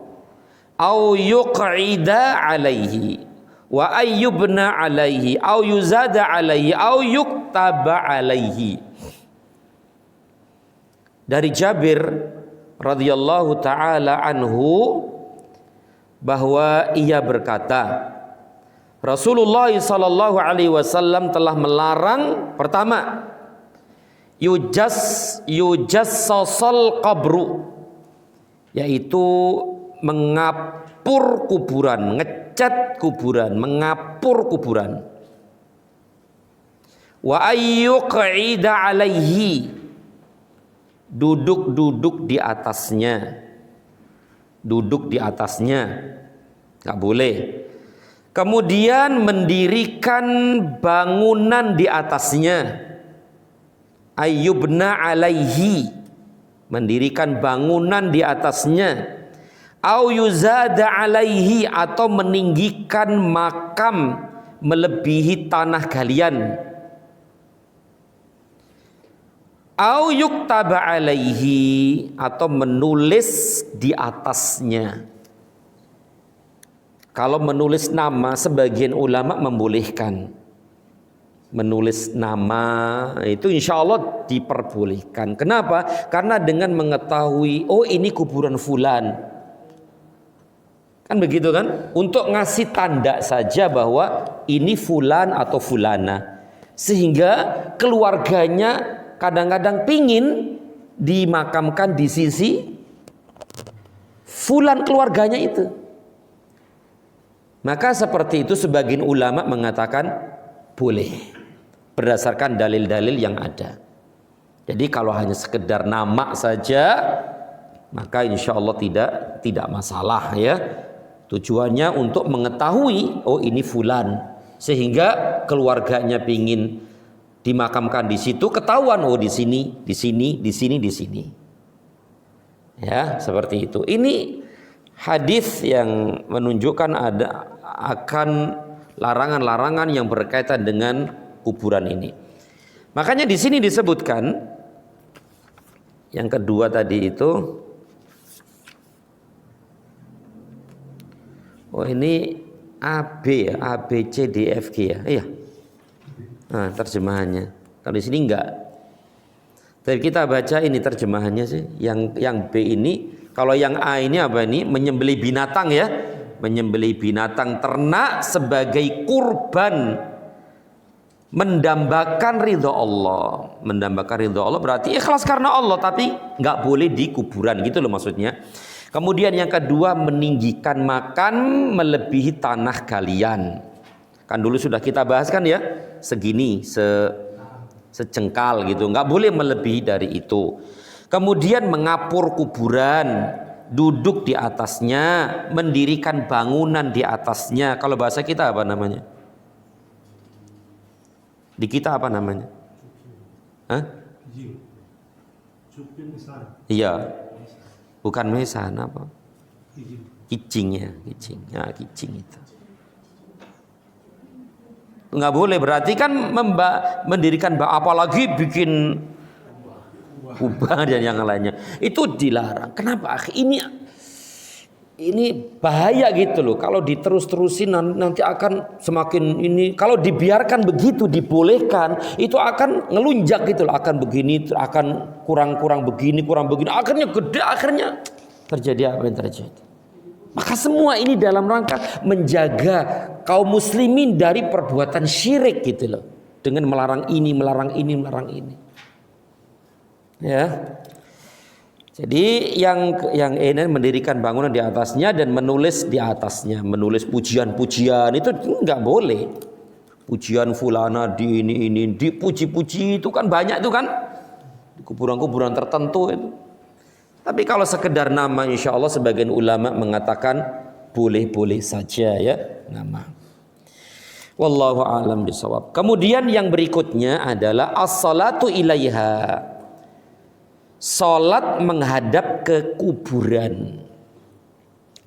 au yuq'ida alaihi wa ayyubna alaihi au yuzada alaihi au yuktaba alaihi. Dari Jabir radhiyallahu taala anhu bahwa ia berkata, Rasulullah sallallahu alaihi wasallam telah melarang, pertama, yujassasal qabru, yaitu mengapur kuburan, ngecat kuburan, mengapur kuburan. Wa ayyuq'ida alaihi, duduk di atasnya, nggak boleh. Kemudian mendirikan bangunan di atasnya, ayyubna alaihi, mendirikan bangunan di atasnya, au yuzada alaihi, atau meninggikan makam melebihi tanah kalian. Au yuktaba alaihi, atau menulis di atasnya. Kalau menulis nama, sebagian ulama membolehkan. Menulis nama itu insya Allah diperbolehkan. Kenapa? Karena dengan mengetahui, oh ini kuburan fulan, kan begitu kan? Untuk ngasih tanda saja bahwa ini fulan atau fulana, sehingga keluarganya kadang-kadang pingin dimakamkan di sisi fulan keluarganya itu. Maka seperti itu sebagian ulama mengatakan boleh berdasarkan dalil-dalil yang ada. Jadi kalau hanya sekedar nama saja, maka insya Allah tidak masalah ya. Tujuannya untuk mengetahui, oh ini fulan, sehingga keluarganya pingin dimakamkan di situ, ketahuan, oh di sini, di sini, di sini, di sini. Ya, seperti itu. Ini hadis yang menunjukkan ada akan larangan-larangan yang berkaitan dengan kuburan ini. Makanya di sini disebutkan yang kedua tadi itu, oh ini AB ya, A B C D F G ya. Iya. Nah, terjemahannya. Kalau di sini enggak. Tapi kita baca ini terjemahannya sih. Yang B ini, kalau yang A ini apa ini? Menyembelih binatang ya. Menyembelih binatang ternak sebagai kurban, mendambakan ridha Allah. Mendambakan ridha Allah berarti ikhlas karena Allah, tapi enggak boleh di kuburan gitu loh maksudnya. Kemudian yang kedua, meninggikan makan melebihi tanah kalian. Kan dulu sudah kita bahas kan ya, segini, sejengkal gitu, nggak boleh melebihi dari itu. Kemudian mengapur kuburan, duduk di atasnya, mendirikan bangunan di atasnya. Kalau bahasa kita apa namanya? Di kita apa namanya? Hah? Iya, bukan mesan apa? Kicing ya, kicing. Ya, kicing itu. Nggak boleh, berarti kan mendirikan apalagi bikin kubah dan yang lainnya itu dilarang. Kenapa? Ini bahaya gitu loh. Kalau diterus-terusin nanti akan semakin ini. Kalau dibiarkan begitu, dibolehkan, itu akan ngelunjak gitu loh. Akan begini, akan kurang begini, akhirnya gede, akhirnya terjadi apa yang terjadi. Maka semua ini dalam rangka menjaga kaum muslimin dari perbuatan syirik gitu loh. Dengan melarang ini, melarang ini, melarang ini. Ya. Jadi yang ini mendirikan bangunan di atasnya dan menulis di atasnya, menulis pujian-pujian itu enggak boleh. Pujian fulana di ini dipuji-puji itu kan banyak itu kan. Di kuburan-kuburan tertentu itu. Tapi kalau sekedar nama, insya Allah sebagian ulama mengatakan boleh-boleh saja ya nama. Wallahu a'lam bishawab. Kemudian yang berikutnya adalah as-salatu ilaiha. Salat menghadap ke kuburan.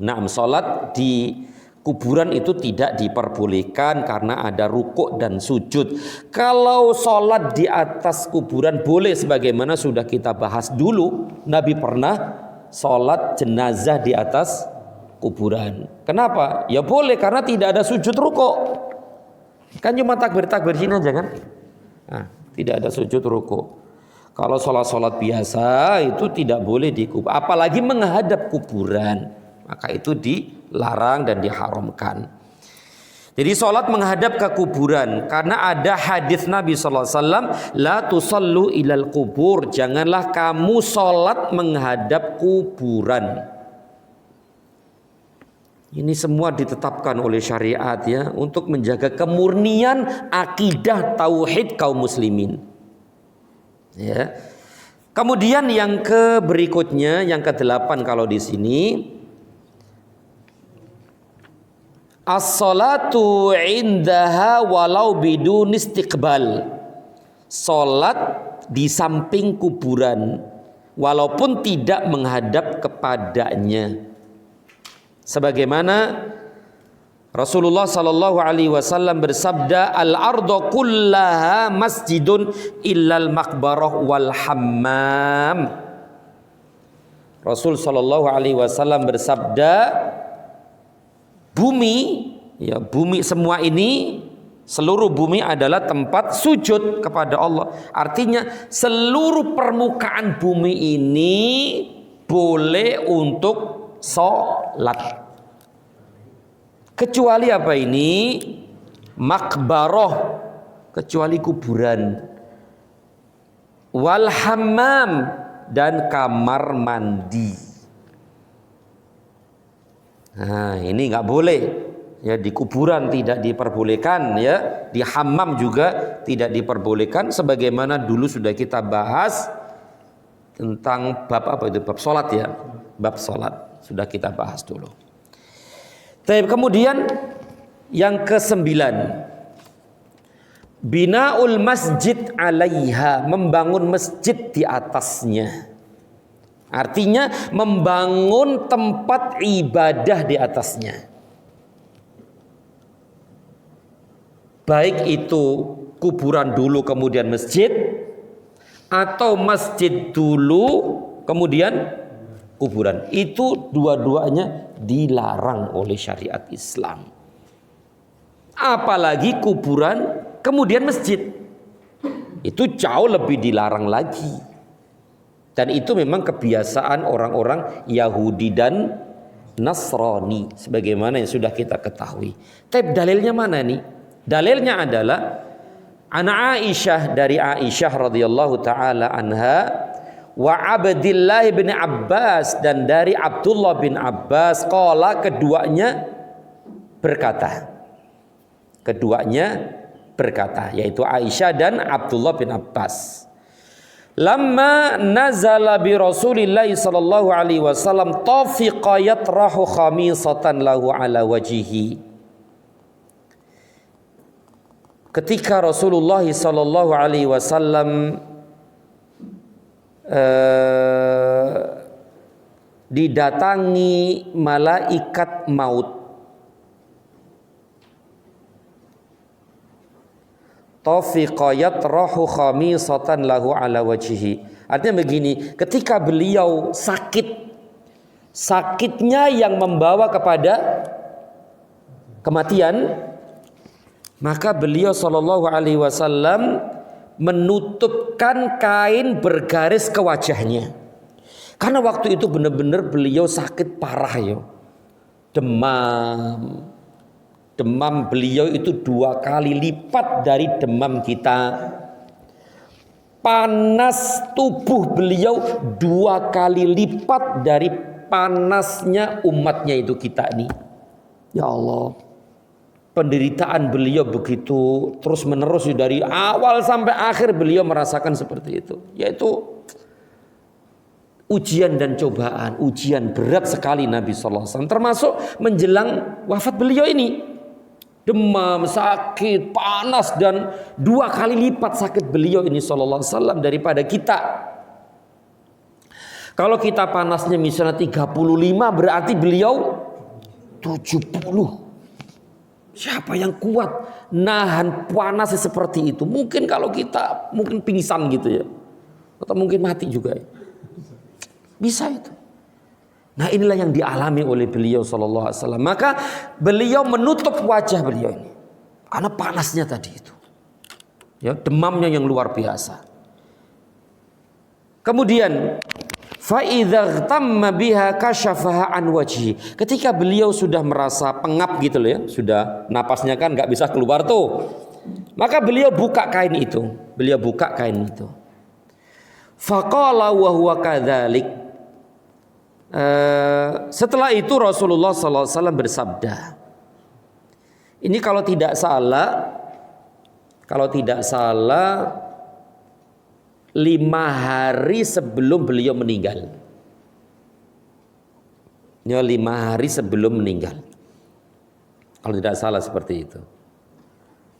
Nah, salat di kuburan itu tidak diperbolehkan karena ada rukuk dan sujud. Kalau sholat di atas kuburan boleh, sebagaimana sudah kita bahas dulu. Nabi pernah sholat jenazah di atas kuburan. Kenapa? Ya boleh karena tidak ada sujud rukuk. Kan cuma takbir-takbir sini aja kan? Nah, tidak ada sujud rukuk. Kalau sholat-sholat biasa itu tidak boleh di kubur, apalagi menghadap kuburan. Maka itu dilarang dan diharamkan. Jadi sholat menghadap ke kuburan karena ada hadis Nabi SAW, la tusallu ilal kubur, janganlah kamu sholat menghadap kuburan. Ini semua ditetapkan oleh syariat ya untuk menjaga kemurnian akidah tauhid kaum muslimin. Ya. Kemudian yang berikutnya, yang ke-8 kalau di sini, as-salatu indaha walau bidun istiqbal. Salat di samping kuburan walaupun tidak menghadap kepadanya. Sebagaimana Rasulullah sallallahu alaihi wasallam bersabda, al-ardu kullaha masjidun illal maqbarah wal hammam. Rasul sallallahu alaihi wasallam bersabda, bumi, ya bumi semua ini, seluruh bumi adalah tempat sujud kepada Allah. Artinya seluruh permukaan bumi ini boleh untuk sholat. Kecuali apa ini? Makbaroh, kecuali kuburan. Wal hammam, dan kamar mandi. Nah, ini nggak boleh. Ya, di kuburan tidak diperbolehkan, ya. Di hammam juga tidak diperbolehkan, sebagaimana dulu sudah kita bahas tentang bab apa itu? Bab sholat, ya. Bab sholat sudah kita bahas dulu. Kemudian yang ke-9, binaul masjid alaiha, membangun masjid di atasnya. Artinya membangun tempat ibadah di atasnya. Baik itu kuburan dulu kemudian masjid, atau masjid dulu kemudian kuburan. Itu dua-duanya dilarang oleh syariat Islam. Apalagi kuburan kemudian masjid, itu jauh lebih dilarang lagi. Dan itu memang kebiasaan orang-orang Yahudi dan Nasrani, sebagaimana yang sudah kita ketahui. Tapi dalilnya mana nih? Dalilnya adalah Ana Aisyah, dari Aisyah radhiyallahu taala anha, wa Abdillah bin Abbas, dan dari Abdullah bin Abbas, qala, keduanya berkata, yaitu Aisyah dan Abdullah bin Abbas. Lamma nazala bi Rasulillah sallallahu alaihi wasallam tafiqa yatrahu khamisatan lahu ala wajhihi. Ketika Rasulullah sallallahu alaihi wasallam didatangi malaikat maut, tafiqa yatrahu khamisatan lahu ala wajhihi. Artinya begini, ketika beliau sakitnya yang membawa kepada kematian, maka beliau sallallahu alaihi wasallam menutupkan kain bergaris ke wajahnya. Karena waktu itu benar-benar beliau sakit parah, ya. Demam beliau itu 2 kali lipat dari demam kita. Panas tubuh beliau 2 kali lipat dari panasnya umatnya itu kita ini. Ya Allah, penderitaan beliau begitu terus menerus, dari awal sampai akhir beliau merasakan seperti itu. Yaitu ujian dan cobaan, ujian berat sekali Nabi sallallahu alaihi wasallam, termasuk menjelang wafat beliau ini. Demam, sakit, panas, dan 2 kali lipat sakit beliau ini sallallahu alaihi wasallam daripada kita. Kalau kita panasnya misalnya 35, berarti beliau 70. Siapa yang kuat nahan panasnya seperti itu? Mungkin kalau kita mungkin pingsan gitu, ya. Atau mungkin mati juga, ya. Bisa itu. Nah, inilah yang dialami oleh beliau sallallahu alaihi wasallam. Maka beliau menutup wajah beliau ini karena panasnya tadi itu. Ya, demamnya yang luar biasa. Kemudian fa idza tamma biha kashafaha an wajhi. Ketika beliau sudah merasa pengap gitu loh, ya, sudah napasnya kan enggak bisa keluar tuh. Maka beliau buka kain itu. Faqala wa huwa kadzalik. Setelah itu Rasulullah SAW bersabda, ini kalau tidak salah 5 hari sebelum beliau meninggal. Ya, 5 hari sebelum meninggal, kalau tidak salah seperti itu.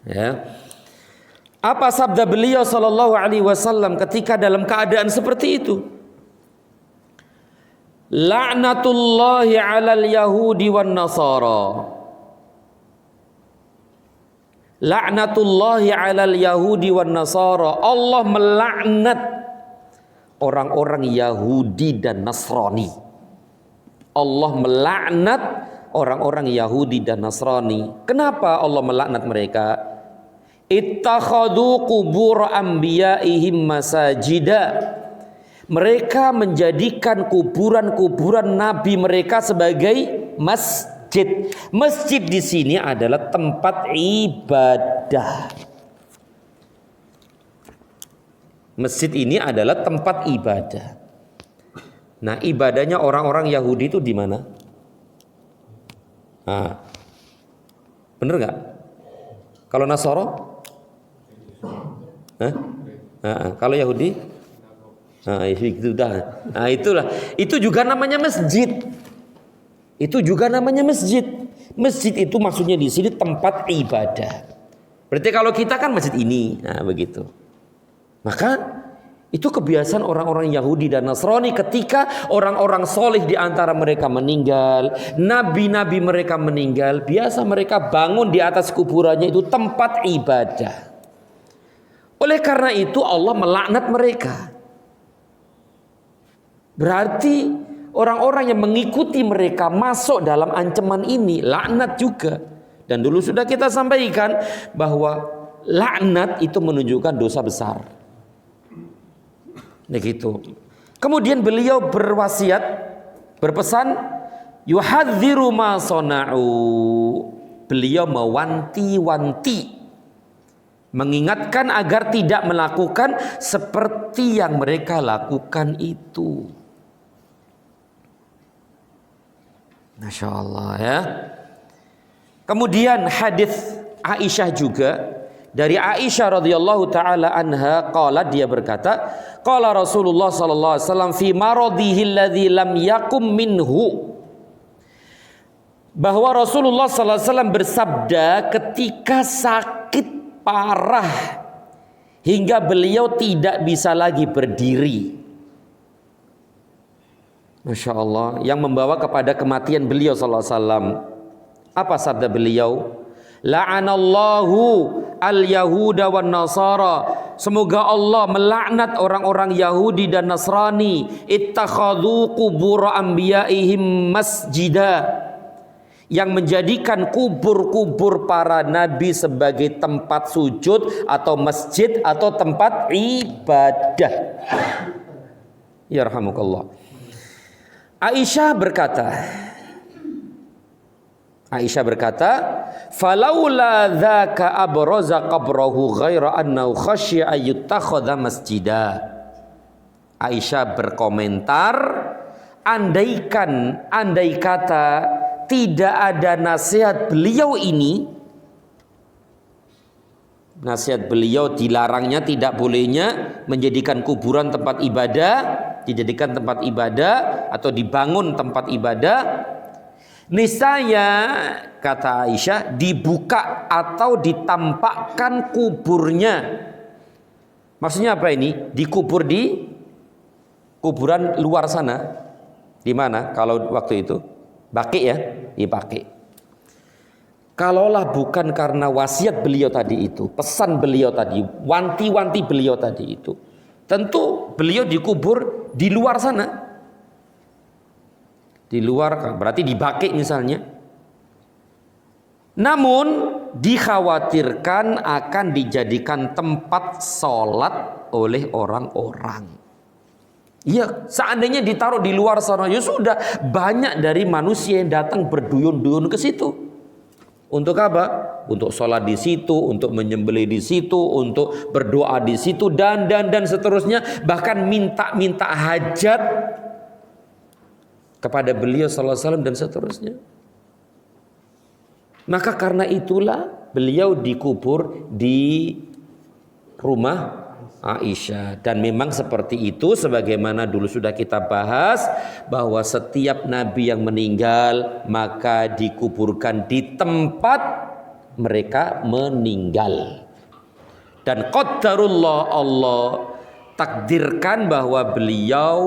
Ya. Apa sabda beliau sallallahu alaihi wasallam ketika dalam keadaan seperti itu? La'natullahi 'alal yahudi wan nasara. La'natullahi 'alal yahudi wan nasara. Allah melaknat orang-orang Yahudi dan Nasrani. Allah melaknat orang-orang Yahudi dan Nasrani. Kenapa Allah melaknat mereka? Ittakhadhu qubur anbiya'ihim masajida. Mereka menjadikan kuburan-kuburan nabi mereka sebagai masjid. Masjid di sini adalah tempat ibadah. Masjid ini adalah tempat ibadah. Nah, ibadahnya orang-orang Yahudi itu di mana? Nah, bener nggak? Kalau Nasoro? Kalau Yahudi? Nah, itu dah. Nah, itulah. Itu juga namanya masjid. Itu juga namanya masjid. Masjid itu maksudnya di sini tempat ibadah. Berarti kalau kita kan masjid ini, nah begitu. Maka itu kebiasaan orang-orang Yahudi dan Nasrani ketika orang-orang soleh di antara mereka meninggal, nabi-nabi mereka meninggal, biasa mereka bangun di atas kuburannya itu tempat ibadah. Oleh karena itu Allah melaknat mereka. Berarti orang-orang yang mengikuti mereka masuk dalam ancaman ini, laknat juga. Dan dulu sudah kita sampaikan bahwa laknat itu menunjukkan dosa besar. Begitu. Kemudian beliau berwasiat, berpesan, yuhadziru ma sona'u. Beliau mewanti-wanti, mengingatkan agar tidak melakukan seperti yang mereka lakukan itu. Masya Allah ya. Kemudian hadis Aisyah juga, dari Aisyah radhiyallahu taala anha qalat, dia berkata, qala Rasulullah sallallahu alaihi wasallam fi maradihi alladzi lam yakum minhu. Bahwa Rasulullah sallallahu alaihi wasallam bersabda ketika sakit parah hingga beliau tidak bisa lagi berdiri. Masya Allah, yang membawa kepada kematian beliau sallallahu alaihi wasallam. Apa sabda beliau? La'anallahu al-yahuda wan nasara. Semoga Allah melaknat orang-orang Yahudi dan Nasrani. Ittakhadhu qubur anbiya'ihim masjida. Yang menjadikan kubur-kubur para nabi sebagai tempat sujud atau masjid atau tempat ibadah. Yarhamukallah. Aisyah berkata, falaula dzaka abraza qabrahu ghaira annahu khasya ayyutakhadha masjida. Aisyah berkomentar, andai kata tidak ada nasihat beliau ini, nasihat beliau dilarangnya, tidak bolehnya menjadikan kuburan tempat ibadah, dijadikan tempat ibadah atau dibangun tempat ibadah, niscaya kata Aisyah dibuka atau ditampakkan kuburnya. Maksudnya apa ini? Dikubur di kuburan luar sana. Di mana kalau waktu itu? Baqi ya, di Baqi. Kalaulah bukan karena wasiat beliau tadi itu, pesan beliau tadi, wanti-wanti beliau tadi itu, tentu beliau dikubur di luar sana. Di luar berarti di Baqi misalnya. Namun dikhawatirkan akan dijadikan tempat sholat oleh orang-orang. Ya, seandainya ditaruh di luar sana, ya sudah, banyak dari manusia yang datang berduyun-duyun ke situ. Untuk apa? Untuk sholat di situ, untuk menyembelih di situ, untuk berdoa di situ, dan seterusnya. Bahkan minta hajat kepada beliau sallallahu alaihi wasallam dan seterusnya. Maka karena itulah beliau dikubur di rumah Aisyah. Dan memang seperti itu, sebagaimana dulu sudah kita bahas, bahwa setiap nabi yang meninggal maka dikuburkan di tempat mereka meninggal. Dan qadarullah, Allah takdirkan bahwa beliau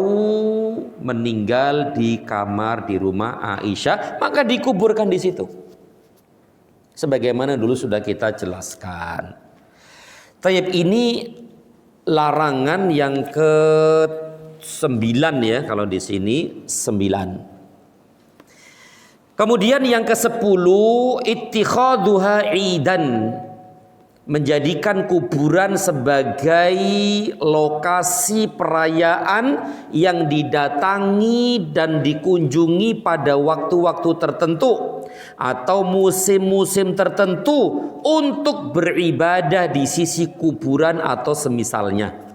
meninggal di kamar di rumah Aisyah, maka dikuburkan di situ. Sebagaimana dulu sudah kita jelaskan. Tayyib, ini larangan yang ke-9 ya, kalau di sini 9. Kemudian yang ke-10, ittikhaduha idan, menjadikan kuburan sebagai lokasi perayaan yang didatangi dan dikunjungi pada waktu-waktu tertentu atau musim-musim tertentu untuk beribadah di sisi kuburan atau semisalnya.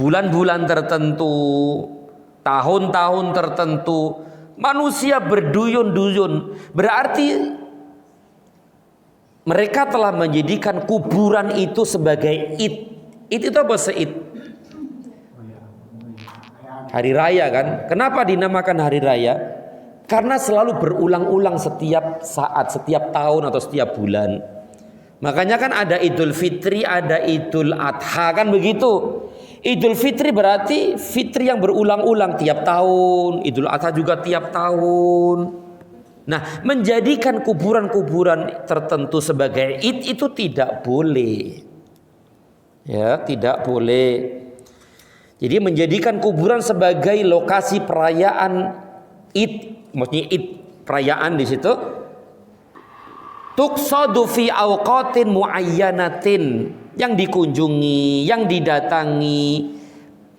Bulan-bulan tertentu, tahun-tahun tertentu, manusia berduyun-duyun, berarti mereka telah menjadikan kuburan itu sebagai id. Id itu apa seid? Hari raya kan? Kenapa dinamakan hari raya? Karena selalu berulang-ulang setiap saat, setiap tahun atau setiap bulan. Makanya kan ada Idul Fitri, ada Idul Adha, kan begitu. Idul Fitri berarti fitri yang berulang-ulang tiap tahun. Idul Adha juga tiap tahun. Nah, menjadikan kuburan-kuburan tertentu sebagai id itu tidak boleh. Ya, tidak boleh. Jadi menjadikan kuburan sebagai lokasi perayaan id, maksudnya id perayaan di situ. Tuqsadu fi awqatin muayyanatin, yang dikunjungi, yang didatangi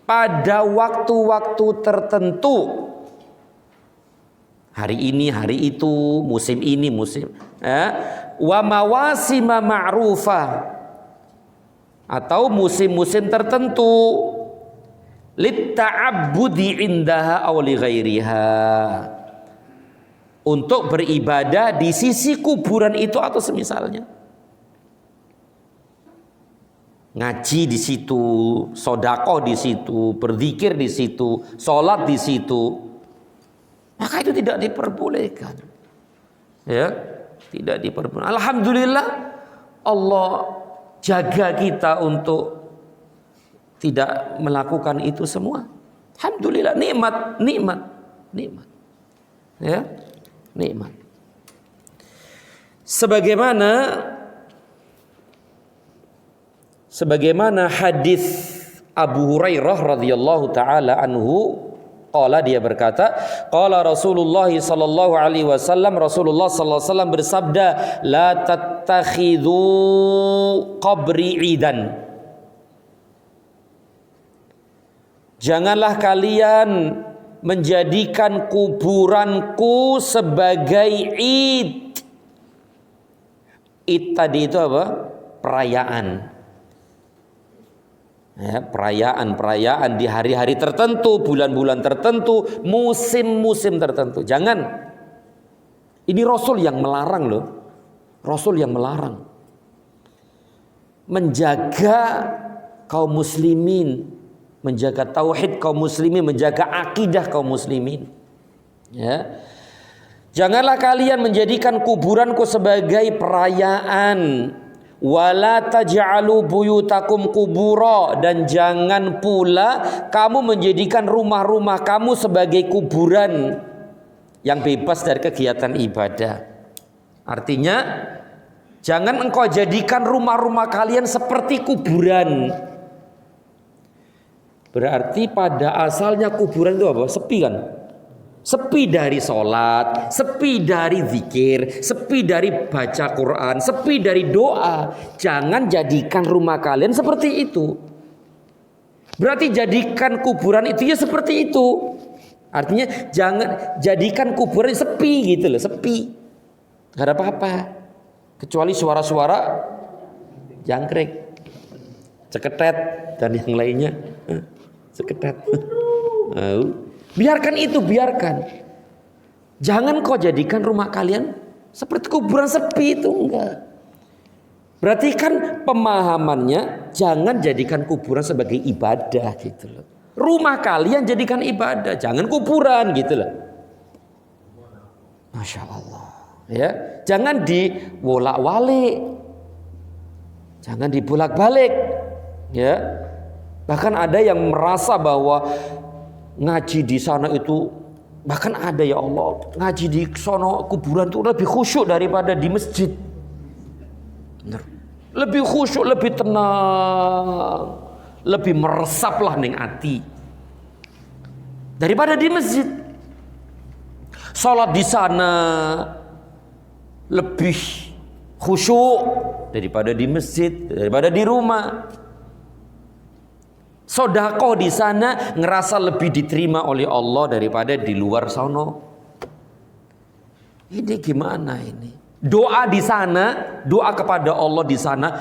pada waktu-waktu tertentu. Hari ini, hari itu, musim ini, musim. Wa mawasima ma'rufah, atau musim-musim tertentu. Litta'abbudi indaha aw li ghairiha, untuk beribadah di sisi kuburan itu atau semisalnya. Ngaji di situ, sodakoh di situ, berzikir di situ, sholat di situ, maka itu tidak diperbolehkan. Ya, tidak diperbolehkan. Alhamdulillah Allah jaga kita untuk tidak melakukan itu semua. Alhamdulillah, nikmat. Ya, nikmat. Sebagaimana hadis Abu Hurairah radhiyallahu taala anhu, qala, dia berkata, qala Rasulullah sallallahu alaihi wasallam, Rasulullah sallallahu alaihi wasallam bersabda, la tattakhidhu qabri idan. Janganlah kalian menjadikan kuburanku sebagai id. Id tadi itu apa? Perayaan. Ya, perayaan di hari-hari tertentu, bulan-bulan tertentu, musim-musim tertentu. Jangan. Ini Rasul yang melarang loh. Rasul yang melarang. Menjaga kaum muslimin, menjaga tauhid kaum muslimin, menjaga akidah kaum muslimin. Ya. Janganlah kalian menjadikan kuburanku sebagai perayaan. Wala taj'alu buyutakum qubura, dan jangan pula kamu menjadikan rumah-rumah kamu sebagai kuburan yang bebas dari kegiatan ibadah. Artinya, jangan engkau jadikan rumah-rumah kalian seperti kuburan. Berarti pada asalnya kuburan itu apa? Sepi kan? Sepi dari sholat, sepi dari zikir, sepi dari baca Quran, sepi dari doa. Jangan jadikan rumah kalian seperti itu. Berarti jadikan kuburan itu ya seperti itu. Artinya jangan jadikan kuburan sepi gitu loh, sepi. Gak ada apa-apa, kecuali suara-suara jangkrik, ceketet, dan yang lainnya. Ceketet. Biarkan itu, biarkan. Jangan kau jadikan rumah kalian seperti kuburan sepi, itu enggak. Berarti kan pemahamannya jangan jadikan kuburan sebagai ibadah gitu loh. Rumah kalian jadikan ibadah, jangan kuburan gitu loh. Masya Allah. Ya, jangan dibolak-balik, jangan dibolak-balik. Ya, Bahkan ada yang merasa bahwa ngaji di sana itu, bahkan ada ya Allah, ngaji di sono kuburan itu lebih khusyuk daripada di masjid. Benar. Lebih khusyuk, lebih tenang, lebih meresaplah ning ati daripada di masjid. Salat di sana lebih khusyuk daripada di masjid, daripada di rumah. Sedekah di sana ngerasa lebih diterima oleh Allah daripada di luar sono. Ini gimana ini? Doa di sana, doa kepada Allah di sana,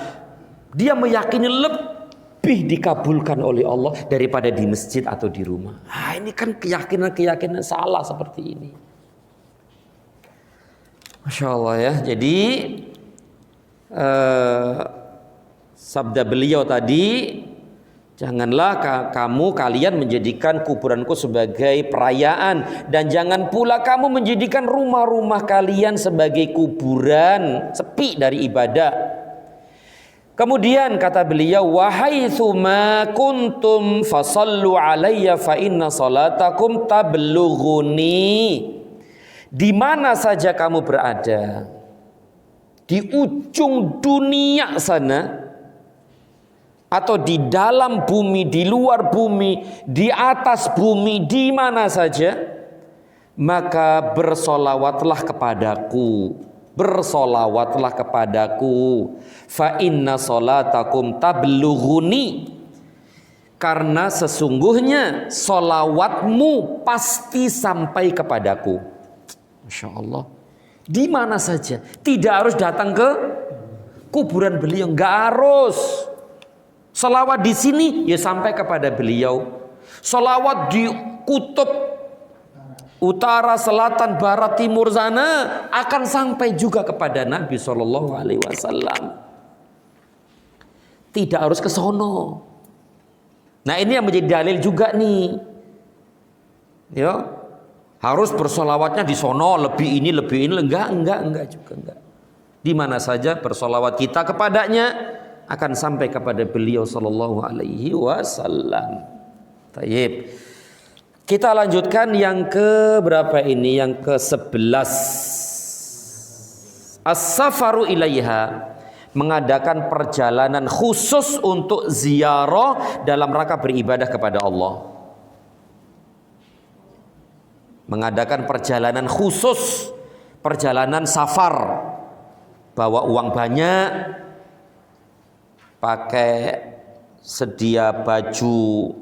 dia meyakini lebih dikabulkan oleh Allah daripada di masjid atau di rumah. Ini kan keyakinan-keyakinan salah seperti ini. Masya Allah ya. Jadi sabda beliau tadi, janganlah kalian menjadikan kuburanku sebagai perayaan, dan jangan pula kamu menjadikan rumah-rumah kalian sebagai kuburan, sepi dari ibadah. Kemudian kata beliau, wahaitsuma kuntum fasallu alayya fa inna salatakum tablughuni. Di mana saja kamu berada, di ujung dunia sana, atau di dalam bumi, di luar bumi, di atas bumi, di mana saja, maka bersolawatlah kepadaku, bersolawatlah kepadaku, fa inna solatakum tablughuni, karena sesungguhnya solawatmu pasti sampai kepadaku. Masya Allah. Di mana saja, tidak harus datang ke kuburan beliau, nggak harus. Salawat di sini ya sampai kepada beliau. Salawat di kutub utara, selatan, barat, timur sana akan sampai juga kepada Nabi Shallallahu Alaihi Wasallam. Tidak harus ke sono. Nah ini yang menjadi dalil juga nih. Ya, harus bersolawatnya di sono, lebih ini, enggak juga enggak. Di mana saja bersolawat kita kepadanya akan sampai kepada beliau sallallahu alaihi wasallam. Tayyib. Kita lanjutkan yang ke berapa ini? Yang ke-11. As-safaru ilaiha, mengadakan perjalanan khusus untuk ziarah dalam rangka beribadah kepada Allah. Mengadakan perjalanan khusus, perjalanan safar, bawa uang banyak, pakai sedia baju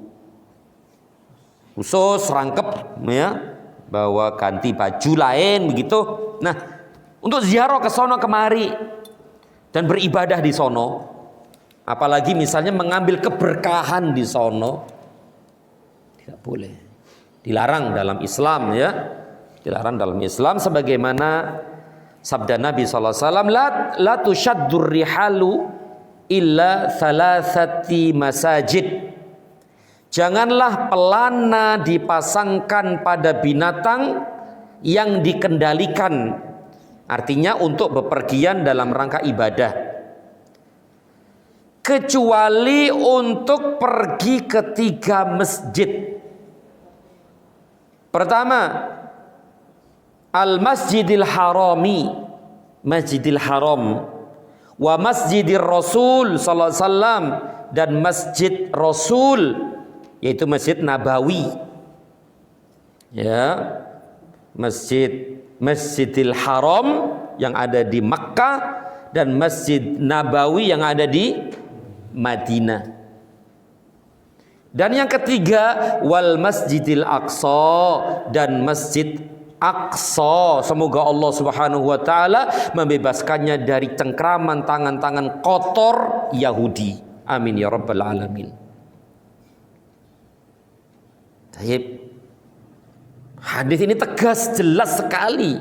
khusus, rangkep ya, bawa ganti baju lain begitu. Nah, untuk ziarah ke sono kemari dan beribadah di sono, apalagi misalnya mengambil keberkahan di sono, tidak boleh, dilarang dalam Islam ya, dilarang dalam Islam, sebagaimana sabda Nabi SAW, la tushaddur rihalu illa thalathati masajid. Janganlah pelana dipasangkan pada binatang yang dikendalikan, artinya untuk bepergian dalam rangka ibadah, kecuali untuk pergi ke 3 masjid. Pertama, Al-Masjidil Harami, Masjidil Haram, wa Masjidir Rasul sallallahu alaihi wasallam, dan Masjid Rasul, yaitu Masjid Nabawi. Ya, Masjidil Haram yang ada di Makkah dan Masjid Nabawi yang ada di Madinah. Dan yang ketiga, wal Masjidil Aqsa, dan Masjid Aqsa. Semoga Allah Subhanahu wa taala membebaskannya dari cengkraman tangan-tangan kotor Yahudi. Amin ya rabbal alamin. Taib. Hadis ini tegas, jelas sekali.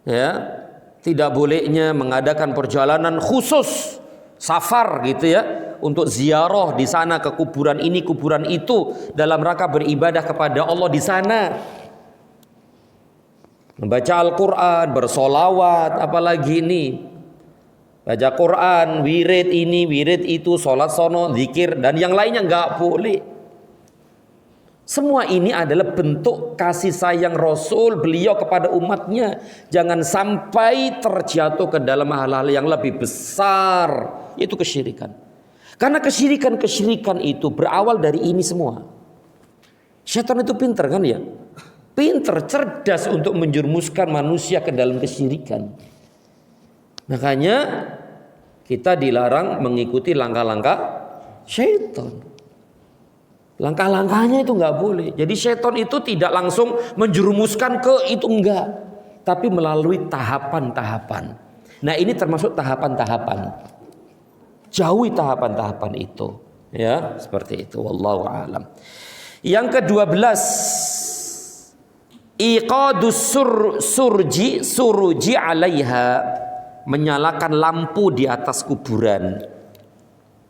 Ya, tidak bolehnya mengadakan perjalanan khusus safar gitu ya, untuk ziarah di sana ke kuburan ini, kuburan itu, dalam rangka beribadah kepada Allah di sana. Membaca Al-Quran, bersolawat, apalagi ini. Baca Quran, wirid ini, wirid itu, sholat sono, zikir, dan yang lainnya nggak boleh. Semua ini adalah bentuk kasih sayang Rasul beliau kepada umatnya. Jangan sampai terjatuh ke dalam hal-hal yang lebih besar, yaitu kesyirikan. Karena kesyirikan itu berawal dari ini semua. Syaitan itu pintar kan ya? Pintar, cerdas untuk menjerumuskan manusia ke dalam kesyirikan. Makanya kita dilarang mengikuti langkah-langkah syaitan. Langkah-langkahnya itu nggak boleh. Jadi syaitan itu tidak langsung menjerumuskan ke itu, enggak, tapi melalui tahapan-tahapan. Nah, ini termasuk tahapan-tahapan. Jauhi tahapan-tahapan itu, ya, seperti itu. Wallahu a'lam. Yang ke-12, iqadus suruji 'alaiha, menyalakan lampu di atas kuburan.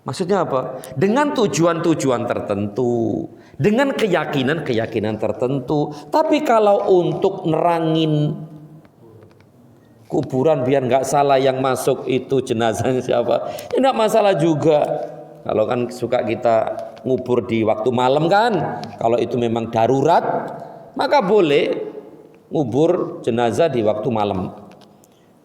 Maksudnya apa? Dengan tujuan-tujuan tertentu, dengan keyakinan-keyakinan tertentu. Tapi kalau untuk nerangin kuburan biar nggak salah yang masuk itu jenazahnya siapa, ya nggak masalah juga. Kalau kan suka kita ngubur di waktu malam kan, kalau itu memang darurat, maka boleh ngubur jenazah di waktu malam.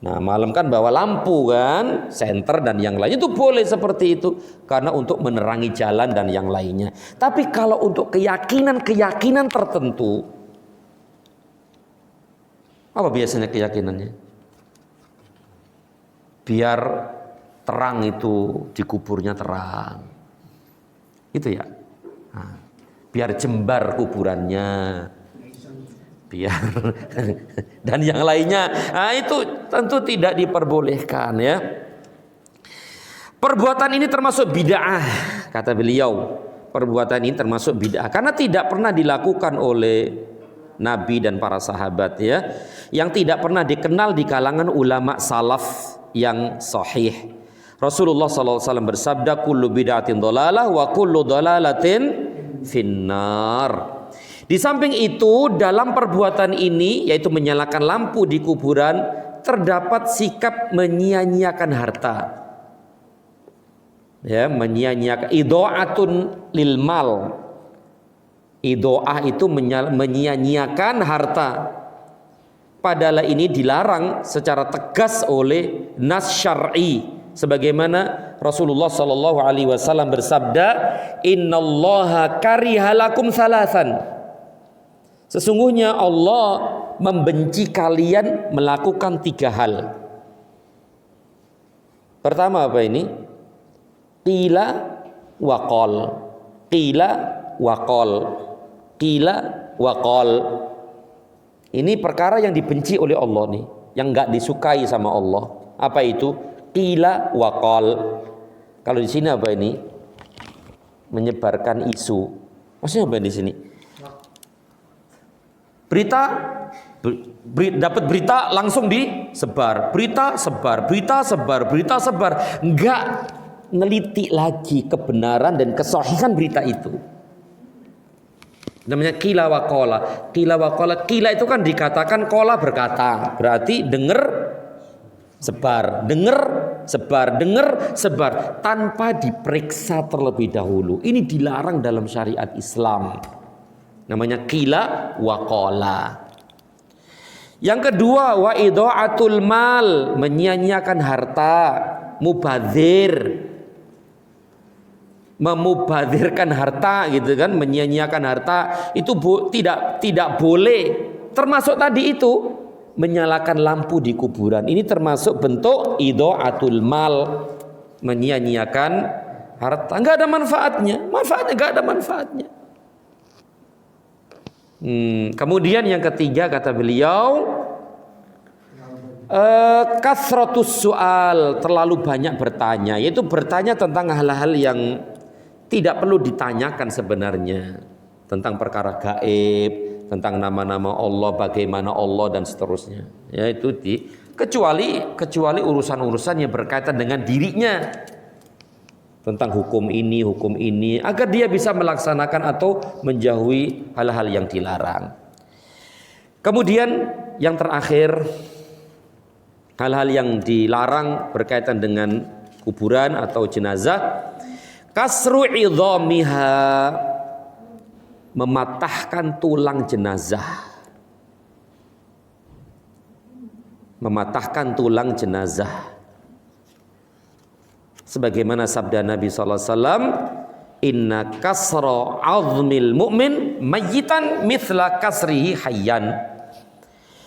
Nah, malam kan bawa lampu kan, senter dan yang lainnya, itu boleh seperti itu karena untuk menerangi jalan dan yang lainnya. Tapi kalau untuk keyakinan-keyakinan tertentu, apa biasanya keyakinannya? Biar terang itu di kuburnya terang. Itu ya. Nah, biar jembar kuburannya. Biar dan yang lainnya, nah itu tentu tidak diperbolehkan ya. Perbuatan ini termasuk bid'ah, kata beliau. Perbuatan ini termasuk bid'ah karena tidak pernah dilakukan oleh Nabi dan para sahabat ya, yang tidak pernah dikenal di kalangan ulama salaf yang sahih. Rasulullah SAW bersabda, kullu bid'atin dhalalah wa kullu dhalalatin finnar. Di samping itu, dalam perbuatan ini, yaitu menyalakan lampu di kuburan, terdapat sikap menyia-nyiakan harta. Ya, menyia-nyiakan, idha'atun lil mal. Idha'ah itu menyia-nyiakan harta. Padahal ini dilarang secara tegas oleh nas syar'i. Sebagaimana Rasulullah SAW bersabda, innallaha karihalakum salasan. Sesungguhnya Allah membenci kalian melakukan 3 hal. Pertama apa ini? Qila wa qal. Qila wa qal. Qila wa qal. Ini perkara yang dibenci oleh Allah nih, yang enggak disukai sama Allah. Apa itu? Qila wa qal. Kalau di sini apa ini? Menyebarkan isu. Maksudnya apa di sini? Dapat berita langsung disebar, berita sebar, enggak neliti lagi kebenaran dan kesahihan berita itu. Namanya qila wa qala. Qila wa qala, qila itu kan dikatakan, qala berkata, berarti dengar sebar, dengar sebar tanpa diperiksa terlebih dahulu. Ini dilarang dalam syariat Islam. Namanya qila wa qala. Yang kedua, wa idha'atul mal, menyia-nyiakan harta, mubadzir. Memubadzirkan harta gitu kan, menyia-nyiakan harta itu tidak boleh. Termasuk tadi itu menyalakan lampu di kuburan. Ini termasuk bentuk idha'atul mal, menyia-nyiakan harta. Enggak ada manfaatnya. Enggak ada manfaatnya. Kemudian yang ketiga kata beliau, kasratus soal, terlalu banyak bertanya, yaitu bertanya tentang hal-hal yang tidak perlu ditanyakan sebenarnya, tentang perkara gaib, tentang nama-nama Allah, bagaimana Allah dan seterusnya. Ya itu kecuali urusan-urusan yang berkaitan dengan dirinya, tentang hukum ini, agar dia bisa melaksanakan atau menjauhi hal-hal yang dilarang. Kemudian yang terakhir hal-hal yang dilarang berkaitan dengan kuburan atau jenazah. Kasru idhamiha, mematahkan tulang jenazah. Mematahkan tulang jenazah. Sebagaimana sabda Nabi SAW, inna kasra azmil mu'min mayyitan mithla kasrihi hayyan.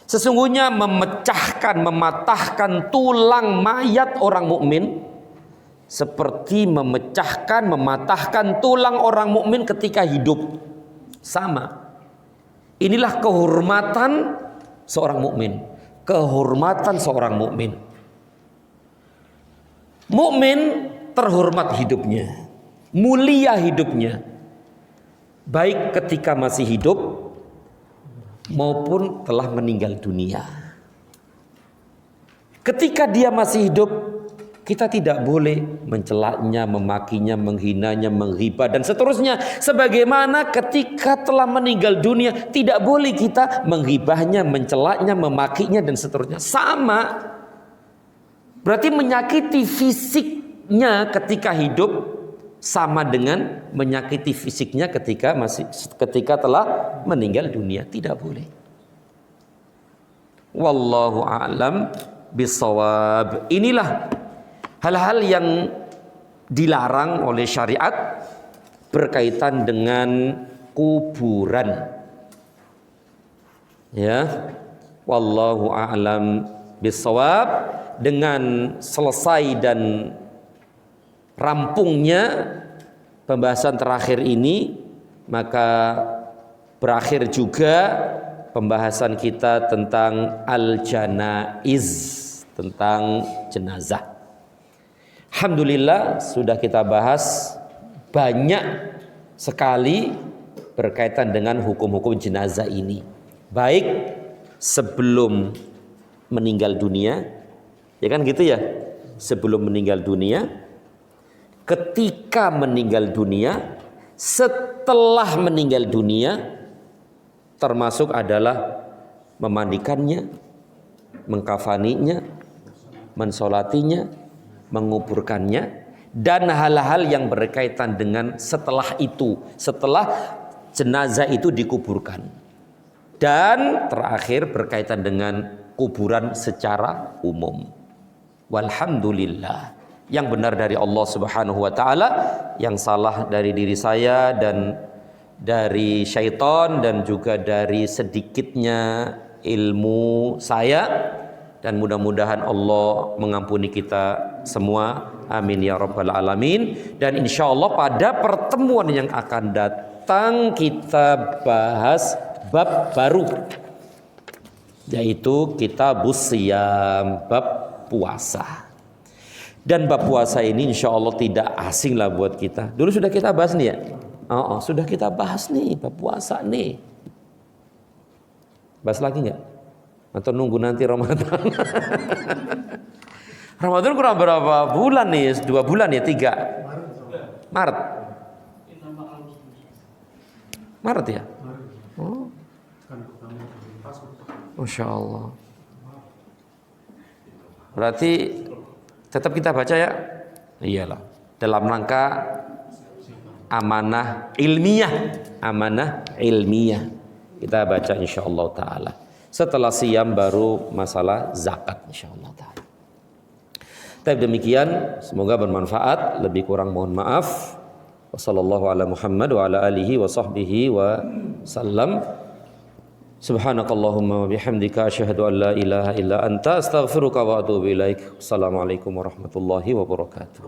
Sesungguhnya memecahkan, mematahkan tulang mayat orang mukmin seperti memecahkan, mematahkan tulang orang mukmin ketika hidup. Sama. Inilah kehormatan seorang mukmin. Kehormatan seorang mukmin. Mukmin terhormat hidupnya, mulia hidupnya, baik ketika masih hidup maupun telah meninggal dunia. Ketika dia masih hidup, kita tidak boleh mencelaknya, memakinya, menghinanya, menghibah dan seterusnya. Sebagaimana ketika telah meninggal dunia, tidak boleh kita menghibahnya, mencelaknya, memakinya dan seterusnya. Sama. Berarti menyakiti fisiknya ketika hidup sama dengan menyakiti fisiknya ketika telah meninggal dunia. Tidak boleh. Wallahu a'lam bissawab. Inilah hal-hal yang dilarang oleh syariat berkaitan dengan kuburan. Ya. Wallahu a'lam bissawab. Dengan selesai dan rampungnya pembahasan terakhir ini, maka berakhir juga pembahasan kita tentang al-janaiz, tentang jenazah. Alhamdulillah sudah kita bahas banyak sekali berkaitan dengan hukum-hukum jenazah ini, baik sebelum meninggal dunia, ya kan gitu ya, sebelum meninggal dunia, ketika meninggal dunia, setelah meninggal dunia, termasuk adalah memandikannya, mengkafaninya, mensolatinya, menguburkannya, dan hal-hal yang berkaitan dengan setelah itu, setelah jenazah itu dikuburkan. Dan terakhir berkaitan dengan kuburan secara umum. Walhamdulillah, yang benar dari Allah Subhanahu wa taala, yang salah dari diri saya dan dari syaitan dan juga dari sedikitnya ilmu saya, dan mudah-mudahan Allah mengampuni kita semua, amin ya rabbal alamin. Dan insyaallah pada pertemuan yang akan datang kita bahas bab baru, yaitu kitabus shiyam, bab puasa. Dan bab puasa ini insya Allah tidak asing lah buat kita. Dulu sudah kita bahas nih ya. Sudah kita bahas nih bab puasa nih. Bahas lagi nggak? Atau nunggu nanti Ramadan? Ramadan kurang berapa bulan nih? 2 bulan ya? 3? Maret. Maret ya? Oh. Masya Allah. Berarti tetap kita baca ya? Iyalah. Dalam rangka amanah ilmiah. Amanah ilmiah. Kita baca insyaallah ta'ala. Setelah siyam baru masalah zakat insyaallah ta'ala. Tapi demikian, semoga bermanfaat. Lebih kurang mohon maaf. Wassallallahu ala Muhammad wa ala alihi wa sahbihi wa sallam. Subhanakallahumma wa bihamdika asyhadu an la ilaha illa anta astaghfiruka wa atubu ilaik. Assalamualaikum warahmatullahi wabarakatuh.